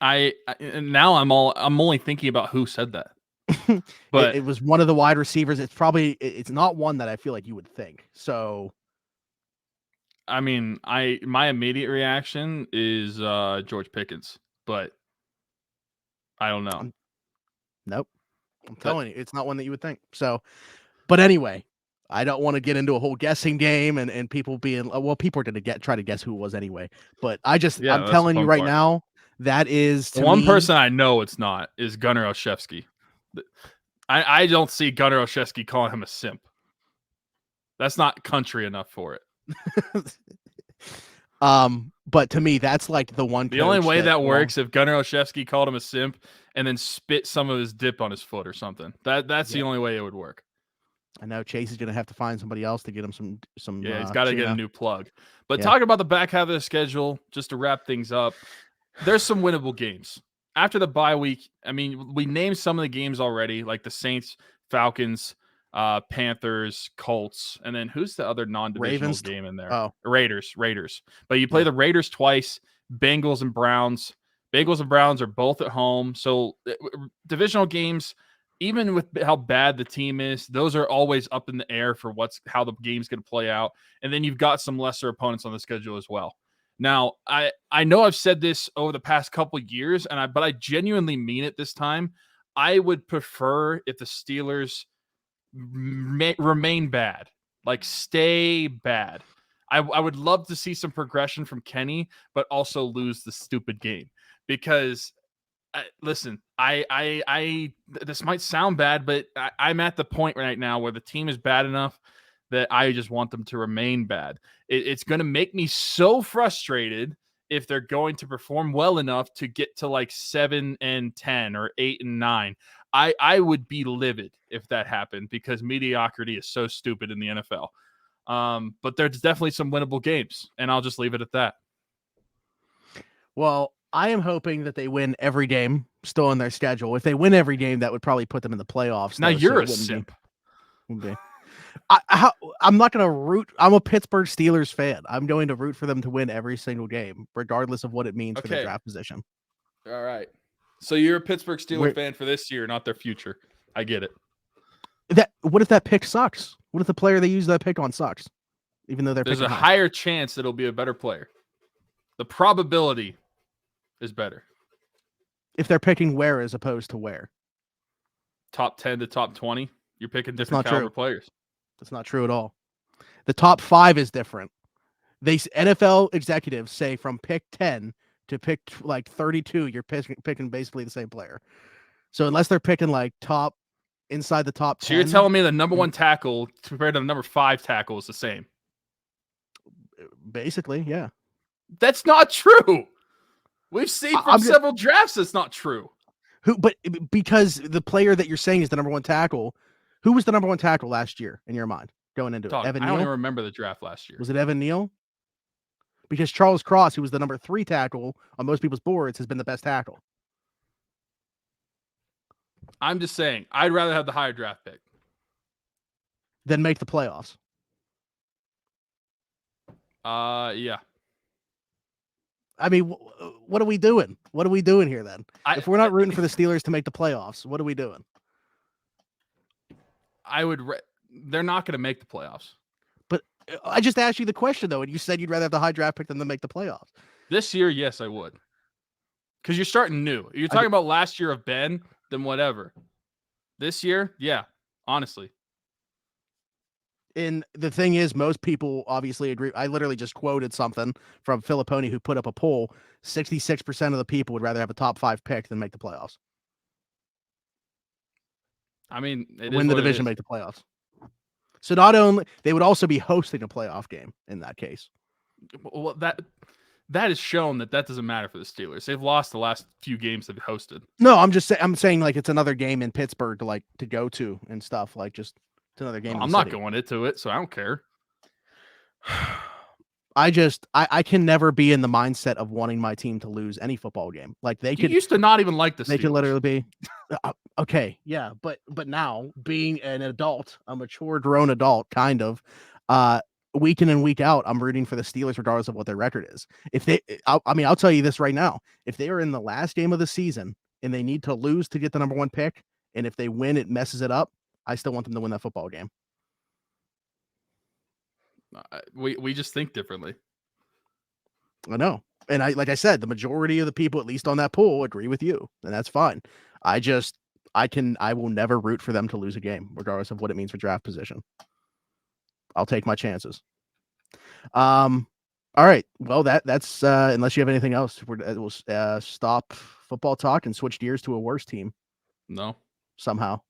Now I'm only thinking about who said that. But it was one of the wide receivers. It's not one that I feel like you would think. So, I mean, my immediate reaction is George Pickens, but I don't know. Nope. I'm telling you, it's not one that you would think. So, but anyway, I don't want to get into a whole guessing game and people being, well, people are going to try to guess who it was anyway. But I'm telling you right now, that is the one person I know it's not is Gunnar Olszewski. I don't see Gunnar Olszewski calling him a simp. That's not country enough for it. But to me, that's like the one. The only way that works if Gunnar Olszewski called him a simp and then spit some of his dip on his foot or something. That's the only way it would work. I know Chase is going to have to find somebody else to get him some. Yeah, he's got to get a new plug. But talking about the back half of the schedule, just to wrap things up, there's some winnable games after the bye week. I mean, we named some of the games already, like the Saints, Falcons, Panthers, Colts, and then who's the other non-divisional game in there? Oh, Raiders. But you play the Raiders twice, Bengals and Browns. Bengals and Browns are both at home. So divisional games, even with how bad the team is, those are always up in the air for how the game's going to play out. And then you've got some lesser opponents on the schedule as well. Now, I know I've said this over the past couple of years, but I genuinely mean it this time. I would prefer if the Steelers remain bad, like stay bad. I would love to see some progression from Kenny, but also lose the stupid game, because listen, this might sound bad, but I'm at the point right now where the team is bad enough that I just want them to remain bad. It's going to make me so frustrated if they're going to perform well enough to get to like 7-10 or 8-9. I would be livid if that happened, because mediocrity is so stupid in the NFL. But there's definitely some winnable games, and I'll just leave it at that. Well, I am hoping that they win every game still in their schedule. If they win every game, that would probably put them in the playoffs. Now you're a simp. I'm not going to root. I'm a Pittsburgh Steelers fan. I'm going to root for them to win every single game, regardless of what it means for their draft position. All right. So you're a Pittsburgh Steelers fan for this year, not their future. I get it. What if that pick sucks? What if the player they use that pick on sucks? Even though there's a higher chance that it'll be a better player. The probability is better. If they're picking where as opposed to where? Top 10 to top 20, you're picking different caliber players. That's not true at all. The top 5 is different. NFL executives say from pick 10 to pick like 32, you're picking basically the same player. So unless they're picking like inside the top 10. So you're telling me the number 1 tackle compared to the number 5 tackle is the same? Basically, yeah. That's not true. We've seen from several drafts that's not true. But because the player that you're saying is the number 1 tackle, who was the number 1 tackle last year in your mind going into it? Evan Neal? I don't even remember the draft last year. Was it Evan Neal? Because Charles Cross, who was the number 3 tackle on most people's boards, has been the best tackle. I'm just saying, I'd rather have the higher draft pick than make the playoffs. Yeah. I mean, what are we doing? What are we doing here then? If we're not rooting for the Steelers to make the playoffs, what are we doing? They're not going to make the playoffs. But I just asked you the question, though, and you said you'd rather have the high draft pick than to make the playoffs. This year, yes, I would. Because you're starting new. You're talking about last year of Ben, then whatever. This year, yeah, honestly. And the thing is, most people obviously agree. I literally just quoted something from Filipponi who put up a poll. 66% of the people would rather have a top 5 pick than make the playoffs. I mean, win the division, make the playoffs. So not only they would also be hosting a playoff game in that case. Well, that is shown that doesn't matter for the Steelers. They've lost the last few games they've hosted. No, I'm saying like it's another game in Pittsburgh to go to and stuff. Like just it's another game. I'm not going into it, so I don't care. I can never be in the mindset of wanting my team to lose any football game. Like you used to not even like the Steelers. They could literally be okay, yeah, but now being an adult, a mature grown adult, kind of, week in and week out, I'm rooting for the Steelers regardless of what their record is. I'll tell you this right now: if they are in the last game of the season and they need to lose to get the number 1 pick, and if they win, it messes it up, I still want them to win that football game. We just think differently. I know. And like I said, the majority of the people, at least on that poll, agree with you. And that's fine. I will never root for them to lose a game, regardless of what it means for draft position. I'll take my chances. All right. Well, that's unless you have anything else, we'll stop football talk and switch gears to a worse team. No. Somehow.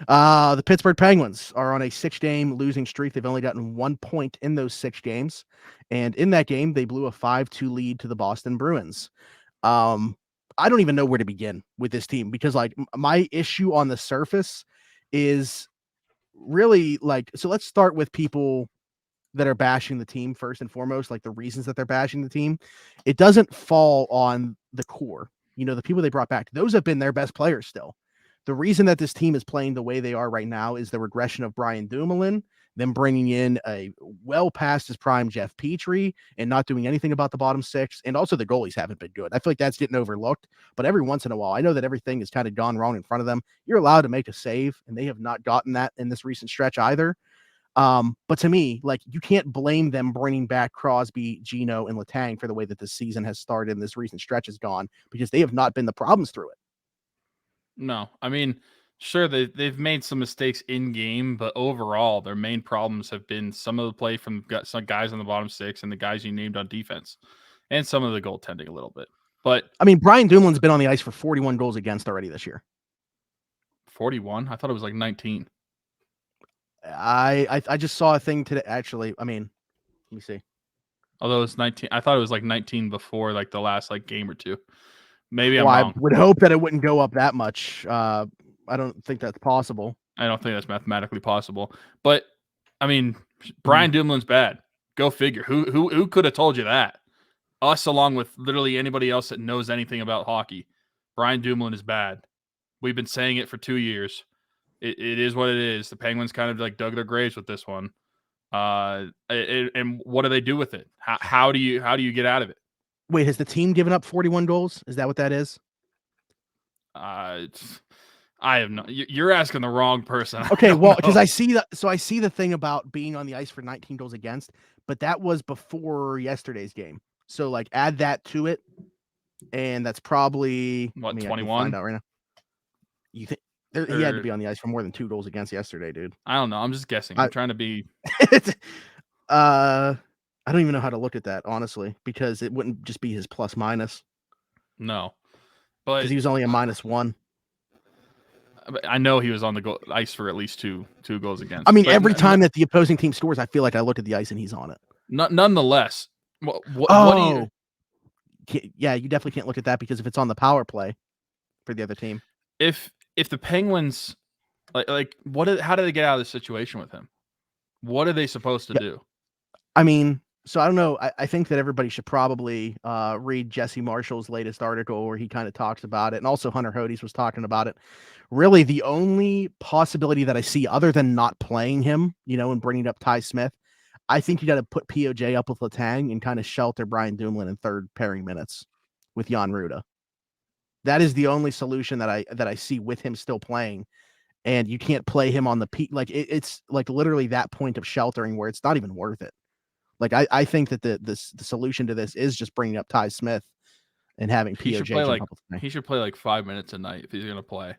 The Pittsburgh Penguins are on a 6-game losing streak. They've only gotten 1 point in those 6 games. And in that game, they blew a 5-2 lead to the Boston Bruins. I don't even know where to begin with this team because like my issue on the surface is really like, so let's start with people that are bashing the team first and foremost, like the reasons that they're bashing the team. It doesn't fall on the core, the people they brought back. Those have been their best players still. The reason that this team is playing the way they are right now is the regression of Brian Dumoulin, them bringing in a well past his prime Jeff Petry and not doing anything about the bottom 6. And also the goalies haven't been good. I feel like that's getting overlooked, but every once in a while, I know that everything has kind of gone wrong in front of them. You're allowed to make a save, and they have not gotten that in this recent stretch either. But to me, like you can't blame them bringing back Crosby, Gino, and Letang for the way that this season has started and this recent stretch has gone because they have not been the problems through it. No, I mean, sure, they've made some mistakes in game, but overall, their main problems have been some of the play from some guys on the bottom 6 and the guys you named on defense, and some of the goaltending a little bit. But I mean, Brian Dumoulin's been on the ice for 41 goals against already this year. 41? I thought it was like 19. I just saw a thing today. Actually, I mean, let me see. Although it's 19, I thought it was like 19 before like the last like game or two. Maybe I'm wrong. I would hope that it wouldn't go up that much. I don't think that's possible. I don't think that's mathematically possible. But I mean, Brian Dumoulin's bad. Go figure. Who could have told you that? Us, along with literally anybody else that knows anything about hockey. Brian Dumoulin is bad. We've been saying it for 2 years. It is what it is. The Penguins kind of like dug their graves with this one. And what do they do with it? How do you get out of it? Wait, has the team given up 41 goals? Is that what that is? I have no. You're asking the wrong person. Okay, well, because I see that. So I see the thing about being on the ice for 19 goals against, but that was before yesterday's game. So like add that to it, and that's probably what, I 21? Find out right now. You think he had to be on the ice for more than 2 goals against yesterday, dude? I don't know. I'm just guessing. I'm trying to be. I don't even know how to look at that, honestly, because it wouldn't just be his plus minus. No, but because he was only a -1. I know he was on the ice for at least two goals against. I mean, every time that the opposing team scores, I feel like I look at the ice and he's on it. Nonetheless, what do you? Yeah, you definitely can't look at that because if it's on the power play for the other team, if the Penguins like how do they get out of this situation with him? What are they supposed to do? I mean, so I don't know. I think that everybody should probably read Jesse Marshall's latest article where he kind of talks about it, and also Hunter Hodes was talking about it. Really, the only possibility that I see other than not playing him, and bringing up Ty Smith, I think you got to put POJ up with Letang and kind of shelter Brian Dumoulin in third pairing minutes with Jan Ruda. That is the only solution that I see with him still playing. And you can't play him on the peak. Like it's like literally that point of sheltering where it's not even worth it. Like I think that the solution to this is just bringing up Ty Smith and having POJ. He should play like 5 minutes a night if he's gonna play.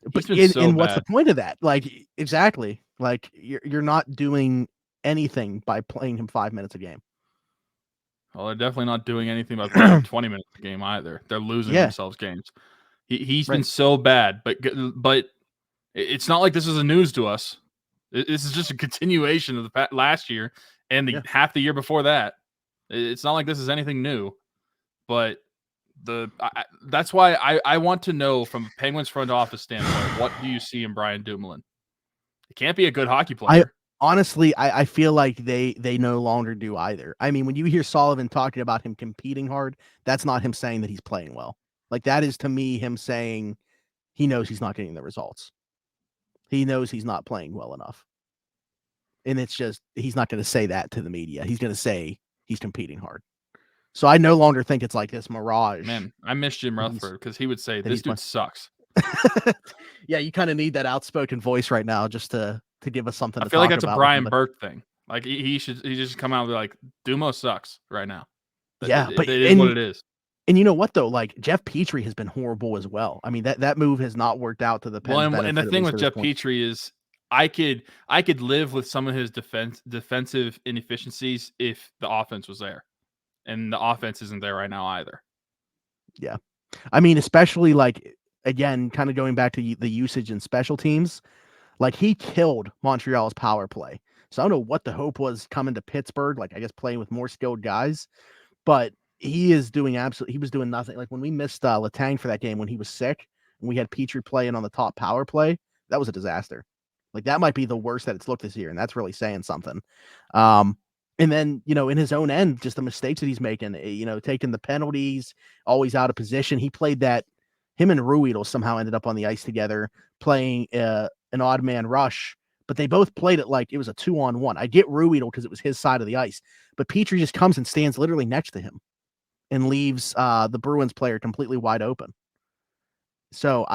But what's the point of that? Like exactly. Like you're not doing anything by playing him 5 minutes a game. Well, they're definitely not doing anything by playing him 20 minutes a game either. They're losing themselves games. He's been so bad, but it's not like this is a news to us. This is just a continuation of the last year and half the year before that. It's not like this is anything new, but that's why I want to know from Penguins front office standpoint, what do you see in Brian Dumoulin? He can't be a good hockey player. Honestly, I feel like they no longer do either. I mean, when you hear Sullivan talking about him competing hard, that's not him saying that he's playing well. Like that is to me him saying he knows he's not getting the results. He knows he's not playing well enough. And it's just, he's not going to say that to the media. He's going to say he's competing hard. So I no longer think it's like this mirage. Man, I miss Jim Rutherford because he would say, this dude sucks. Yeah, you kind of need that outspoken voice right now just to give us something to talk about. I feel like that's a Brian Burke thing. Like he just come out and be like, Dumo sucks right now. But it is what it is. And you know what though? Like Jeff Petry has been horrible as well. I mean that move has not worked out to the Pens' benefit. And the thing with Jeff Petry is I could live with some of his defensive inefficiencies if the offense was there. And the offense isn't there right now either. Yeah. I mean, especially like again, kind of going back to the usage in special teams, like he killed Montreal's power play. So I don't know what the hope was coming to Pittsburgh, like I guess playing with more skilled guys, but he was doing nothing. Like when we missed Letang for that game when he was sick and we had Petry playing on the top power play, that was a disaster. Like that might be the worst that it's looked this year, and that's really saying something. And then, in his own end, just the mistakes that he's making, taking the penalties, always out of position. He played that, him and Ruedel somehow ended up on the ice together playing an odd man rush, but they both played it like it was a 2-on-1. I get Ruedel because it was his side of the ice, but Petry just comes and stands literally next to him and leaves the Bruins player completely wide open. So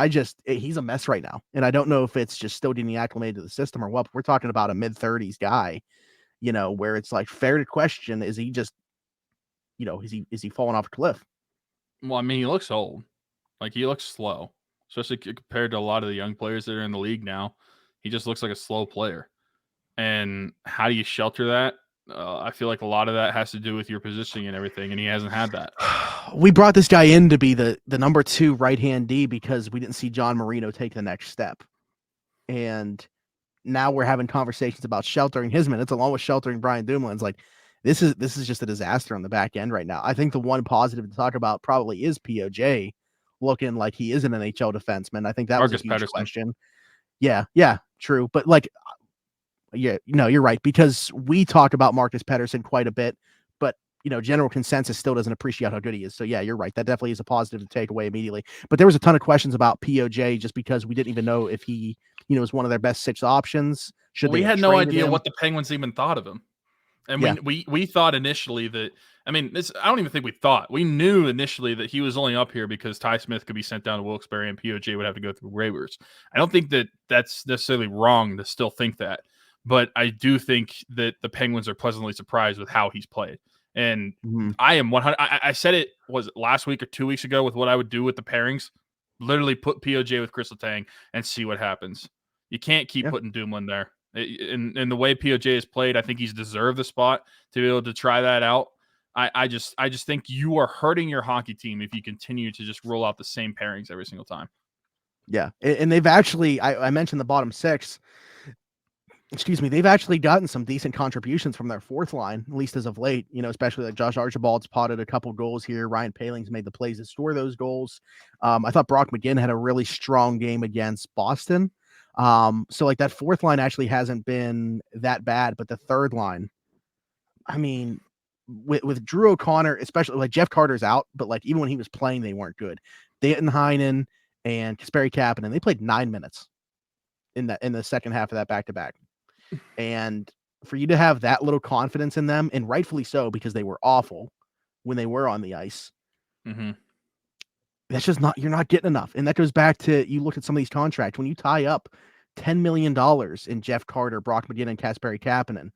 he's a mess right now. And I don't know if it's just still getting acclimated to the system or what. We're talking about a mid-30s guy, where it's like fair to question, is he just, is he falling off a cliff? Well, I mean, he looks old. Like he looks slow, especially compared to a lot of the young players that are in the league now. He just looks like a slow player. And how do you shelter that? I feel like a lot of that has to do with your positioning and everything, and he hasn't had that. We brought this guy in to be the number 2 right-hand D because we didn't see John Marino take the next step. And now we're having conversations about sheltering his minutes along with sheltering Brian Dumoulin's. Like this is just a disaster on the back end right now. I think the one positive to talk about probably is POJ looking like he is an NHL defenseman. I think that was a huge question. Yeah, true. But like, yeah, you're right, because we talk about Marcus Pettersson quite a bit, but general consensus still doesn't appreciate how good he is. So yeah, you're right. That definitely is a positive to take away immediately. But there was a ton of questions about POJ just because we didn't even know if he, is one of their best 6 options. We had no idea what the Penguins even thought of him. And we thought initially that, I don't even think we thought. We knew initially that he was only up here because Ty Smith could be sent down to Wilkes-Barre and POJ would have to go through waivers. I don't think that that's necessarily wrong to still think that. But I do think that the Penguins are pleasantly surprised with how he's played. And I am 100. I said it was last week or 2 weeks ago with what I would do with the pairings. Literally put POJ with Crystal Tang and see what happens. You can't keep putting Dumoulin there. In the way POJ has played, I think he's deserved the spot to be able to try that out. I just think you are hurting your hockey team if you continue to just roll out the same pairings every single time. Yeah, and they've actually, I mentioned the bottom six. Excuse me, they've actually gotten some decent contributions from their fourth line, at least as of late, especially like Josh Archibald's potted a couple goals here. Ryan Paling's made the plays to score those goals. I thought Brock McGinn had a really strong game against Boston. So like that fourth line actually hasn't been that bad, but the third line, with Drew O'Connor, especially like Jeff Carter's out, but like even when he was playing, they weren't good. Danton Heinen and Kasperi Kapanen, they played 9 minutes in the second half of that back-to-back. And for you to have that little confidence in them, and rightfully so, because they were awful when they were on the ice, that's just you're not getting enough. And that goes back to, you look at some of these contracts, when you tie up $10 million in Jeff Carter, Brock McGinn, and Kasperi Kapanen,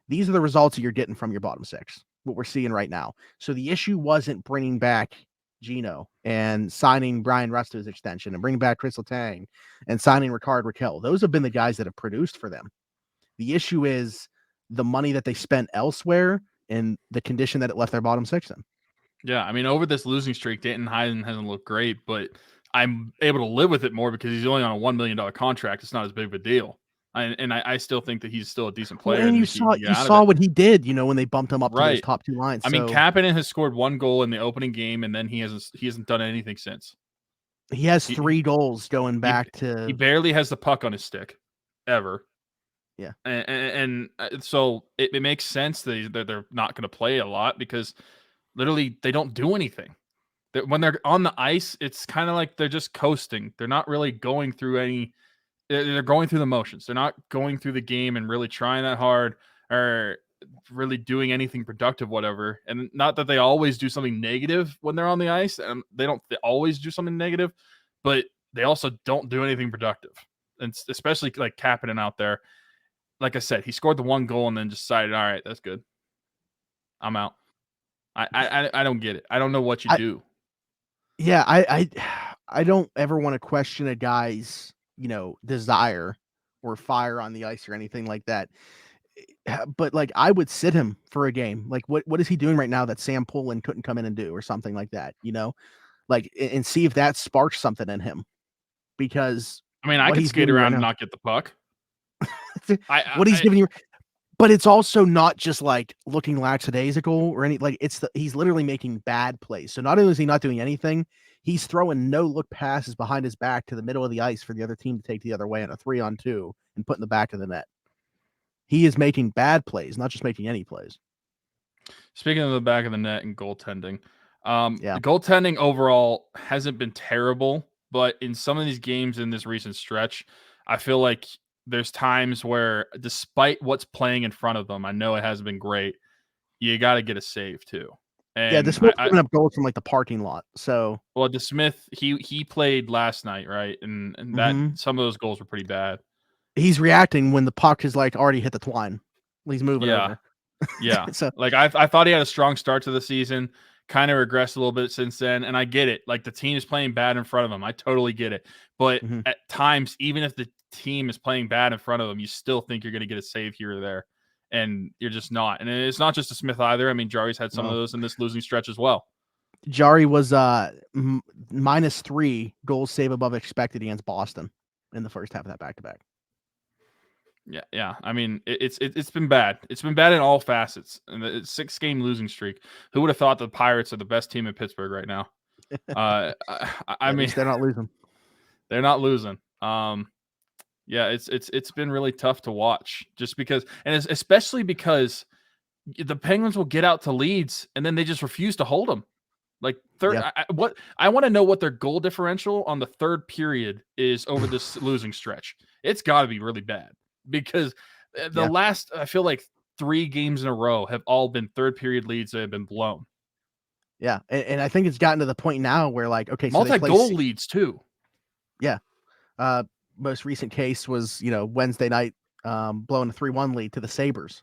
these are the results that you're getting from your bottom six, what we're seeing right now. So the issue wasn't bringing back Gino and signing Brian Rusto's extension and bringing back Crystal Tang and signing Ricard Raquel. Those have been the guys that have produced for them. The issue is the money that they spent elsewhere and the condition that it left their bottom six in. Yeah, over this losing streak, Danton Heinen hasn't looked great, but I'm able to live with it more because he's only on a $1 million contract. It's not as big of a deal. I still think that he's still a decent player. Well, and you saw what he did, when they bumped him up to those top two lines. Kapanen has scored 1 goal in the opening game, and then he hasn't done anything since. He has 3 goals going back to. He barely has the puck on his stick, ever. Yeah, and so it makes sense that they're not going to play a lot because literally they don't do anything. When they're on the ice, it's kind of like they're just coasting. They're not really going through any. They're going through the motions. They're not going through the game and really trying that hard or really doing anything productive, whatever. And not that they always do something negative when they're on the ice, and they always do something negative, but they also don't do anything productive. And especially like Kapanen out there. Like I said, he scored the 1 goal and then just decided, all right, that's good. I'm out. I don't get it. I don't know what you do. Yeah, I don't ever want to question a guy's, desire or fire on the ice or anything like that. But like, I would sit him for a game. Like, what is he doing right now that Sam Poulin couldn't come in and do, or something like that? Like, and see if that sparks something in him. Because I could skate around and not get the puck. What he's giving you, but it's also not just like looking lackadaisical or any, like he's literally making bad plays. So not only is he not doing anything, he's throwing no look passes behind his back to the middle of the ice for the other team to take the other way on a 3-on-2 and put in the back of the net. He is making bad plays, not just making any plays. Speaking of the back of the net and goaltending, the goaltending overall hasn't been terrible, but in some of these games in this recent stretch, I feel like there's times where, despite what's playing in front of them, I know it hasn't been great. You got to get a save too. And DeSmith giving up goals from like the parking lot. So, well, DeSmith, he played last night, right? And that some of those goals were pretty bad. He's reacting when the puck is like already hit the twine. He's moving over. Yeah. So, like I thought he had a strong start to the season. Kind of regressed a little bit since then, and I get it. Like, the team is playing bad in front of him. I totally get it. But at times, even if the team is playing bad in front of them, you still think you're going to get a save here or there, and you're just not. And it's not just a Smith either. Jari's had some of those in this losing stretch as well. Jari was -3 goals save above expected against Boston in the first half of that back-to-back. Yeah. It's been bad. It's been bad in all facets. And the 6-game losing streak. Who would have thought the Pirates are the best team in Pittsburgh right now? They're not losing. They're not losing. Yeah, it's been really tough to watch, just because, and especially because the Penguins will get out to leads and then they just refuse to hold them. Like, I want to know what their goal differential on the third period is over this losing stretch. It's got to be really bad, because the last, I feel like 3 games in a row have all been third period leads that have been blown. Yeah, and I think it's gotten to the point now where like, okay, so multi-goal leads too. Yeah. Most recent case was, Wednesday night, blowing a 3-1 lead to the Sabres.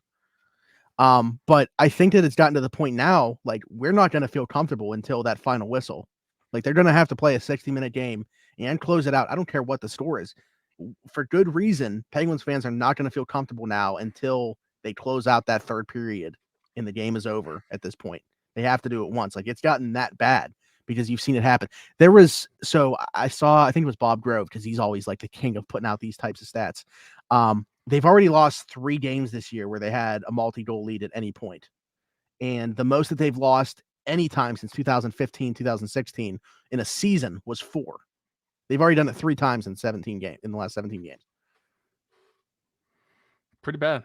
But I think that it's gotten to the point now, like, we're not going to feel comfortable until that final whistle. Like, they're going to have to play a 60-minute game and close it out. I don't care what the score is. For good reason, Penguins fans are not going to feel comfortable now until they close out that third period and the game is over at this point. They have to do it once. Like, it's gotten that bad because you've seen it happen. I think it was Bob Grove, because he's always like the king of putting out these types of stats. They've already lost 3 games this year where they had a multi-goal lead at any point. And the most that they've lost any time since 2015, 2016 in a season was 4. They've already done it 3 times in the last 17 games. Pretty bad.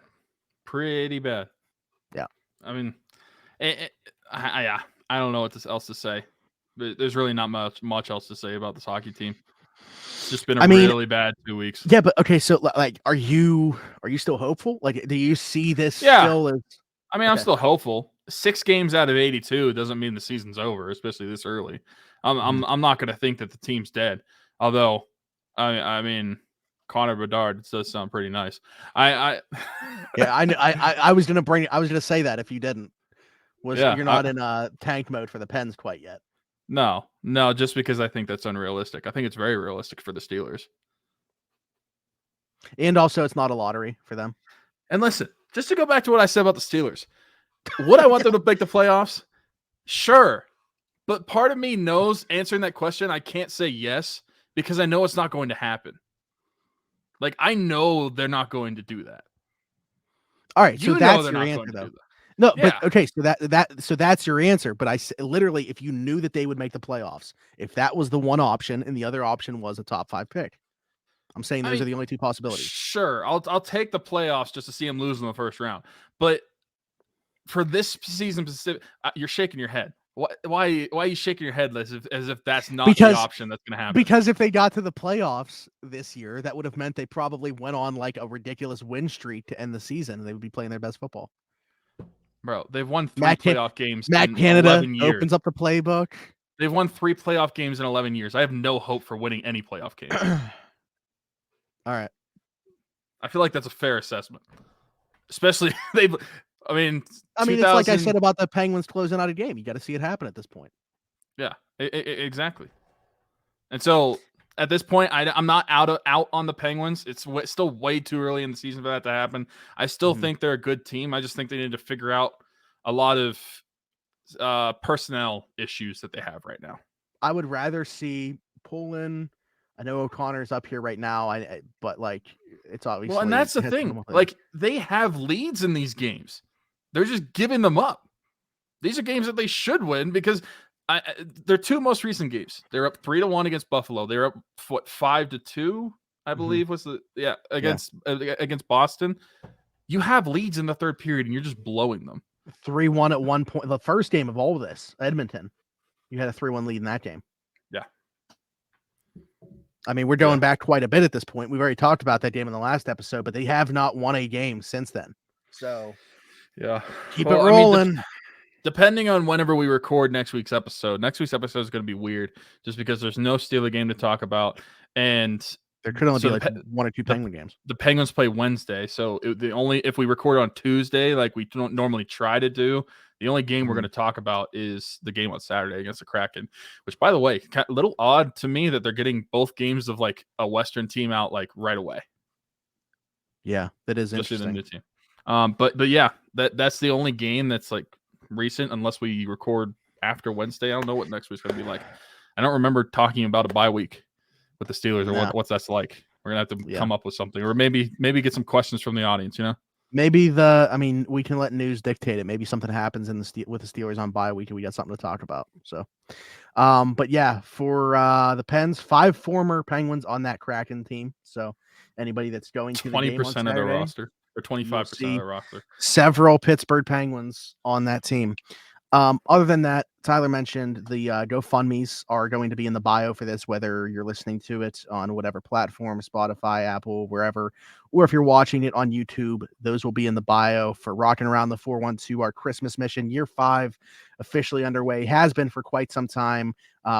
Yeah. I mean, I don't know what else to say. There's really not much else to say about this hockey team. It's just been a really bad 2 weeks. Yeah, but okay, so like, are you still hopeful? Like, do you see this still as? I mean, okay. I'm still hopeful. 6 games out of 82 doesn't mean the season's over, especially this early. I'm not going to think that the team's dead. Although, I mean, Connor Bedard does sound pretty nice. I was gonna say that if you didn't. You're not in tank mode for the Pens quite yet. No, just because I think that's unrealistic. I think it's very realistic for the Steelers. And also, it's not a lottery for them. And listen, just to go back to what I said about the Steelers, would I want them to make the playoffs? Sure. But part of me knows answering that question, I can't say yes because I know it's not going to happen. Like, I know they're not going to do that. All right, so that's your answer, though. No, yeah. But okay, so that's your answer. But literally, if you knew that they would make the playoffs, if that was the one option and the other option was a top 5 pick, I'm saying those are the only 2 possibilities. Sure, I'll take the playoffs just to see them lose in the first round. But for this season, you're shaking your head. Why are you shaking your head as if that's not the option that's going to happen? Because if they got to the playoffs this year, that would have meant they probably went on like a ridiculous win streak to end the season, and they would be playing their best football. Bro, they've won 3 playoff games in Canada 11 years. Opens up the playbook. They've won 3 playoff games in 11 years. I have no hope for winning any playoff game. All right. I feel like that's a fair assessment. Especially, it's like I said about the Penguins closing out a game. You got to see it happen at this point. Yeah, exactly. And so, at this point, I'm not out on the Penguins. It's still way too early in the season for that to happen. I still think they're a good team. I just think they need to figure out a lot of personnel issues that they have right now. I would rather see Poland. I know O'Connor's up here right now, but like, it's obviously. Well, and that's the thing. Like, they have leads in these games. They're just giving them up. These are games that they should win because their 2 most recent games. They're up 3-1 against Buffalo. They're up 5-2, I believe was against Boston. You have leads in the third period and you're just blowing them. 3-1 at one point. The first game of all of this, Edmonton, you had a 3-1 lead in that game. Yeah. I mean, we're going back quite a bit at this point. We've already talked about that game in the last episode, but they have not won a game since then. So, yeah, keep it rolling. Depending on whenever we record next week's episode is going to be weird just because there's no Steeler game to talk about. And there could only be like 1 or 2 Penguin games. The Penguins play Wednesday. So if we record on Tuesday, like we don't normally try to do, the only game we're going to talk about is the game on Saturday against the Kraken, which, by the way, a little odd to me that they're getting both games of like a Western team out like right away. Yeah, that is interesting. The new team. But yeah, that's the only game that's like recent, unless we record after Wednesday. I don't know what next week's going to be like. I don't remember talking about a bye week with the Steelers or what's that's like. We're going to have to come up with something, or maybe get some questions from the audience, Maybe we can let news dictate it. Maybe something happens with the Steelers on bye week and we got something to talk about. So, but yeah, for the Pens, 5 former Penguins on that Kraken team. So anybody that's going to 20% of their roster or 25% of their roster. Several Pittsburgh Penguins on that team. Other than that, Tyler mentioned the GoFundMe's are going to be in the bio for this, whether you're listening to it on whatever platform, Spotify, Apple, wherever, or if you're watching it on YouTube, those will be in the bio for Rocking Around the 412, our Christmas mission. Year 5 officially underway, has been for quite some time.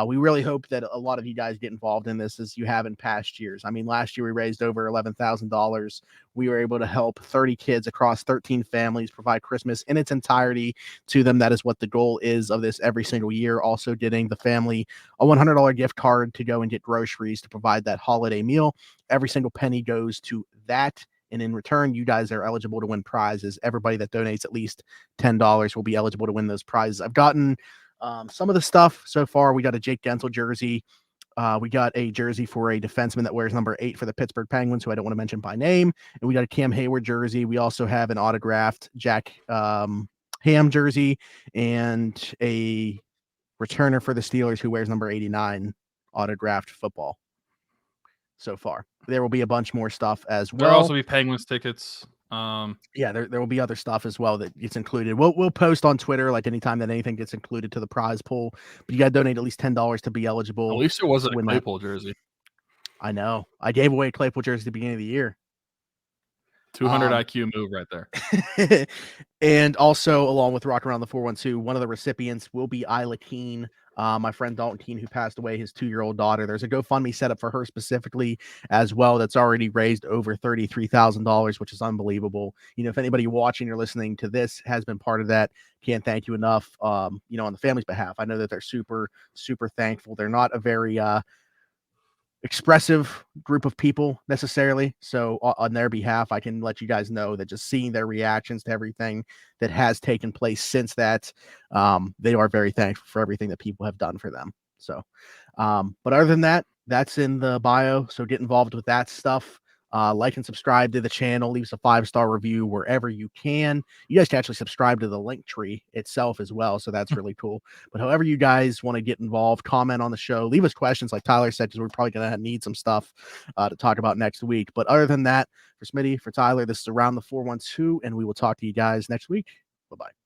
We really hope that a lot of you guys get involved in this as you have in past years. I mean, last year we raised over $11,000. We were able to help 30 kids across 13 families, provide Christmas in its entirety to them. That is what the goal is of this every single year. Also getting the family a $100 gift card to go and get groceries to provide that holiday meal. Every single penny goes to that. And in return, you guys are eligible to win prizes. Everybody that donates at least $10 will be eligible to win those prizes. I've gotten some of the stuff so far. We got a Jake Gensel jersey. We got a jersey for a defenseman that wears number 8 for the Pittsburgh Penguins, who I don't want to mention by name. And we got a Cam Hayward jersey. We also have an autographed Jack Ham jersey and a returner for the Steelers who wears number 89 autographed football so far. There will be a bunch more stuff as well. There'll also be Penguins tickets. Yeah, there will be other stuff as well that gets included. We'll post on Twitter like anytime that anything gets included to the prize pool. But you got to donate at least $10 to be eligible. At least there wasn't a Claypool jersey. I know. I gave away a Claypool jersey at the beginning of the year. 200 IQ move right there. And also, along with Rock Around the 412, one of the recipients will be Isla Keene, my friend Dalton Keene, who passed away, his 2-year-old daughter. There's a GoFundMe set up for her specifically as well that's already raised over $33,000, which is unbelievable. You know, if anybody watching or listening to this has been part of that, can't thank you enough, on the family's behalf. I know that they're super, super thankful. They're not a very expressive group of people necessarily, so on their behalf I can let you guys know that just seeing their reactions to everything that has taken place since that, they are very thankful for everything that people have done for them. So but other than that, that's in the bio, so get involved with that stuff. Like and subscribe to the channel, leave us a 5-star review wherever you can. You guys can actually subscribe to the link tree itself as well, so that's really cool. But however you guys want to get involved, comment on the show, leave us questions like Tyler said, because we're probably going to need some stuff to talk about next week. But other than that, for Smitty, for Tyler, this is Around the 412, and we will talk to you guys next week. Bye-bye.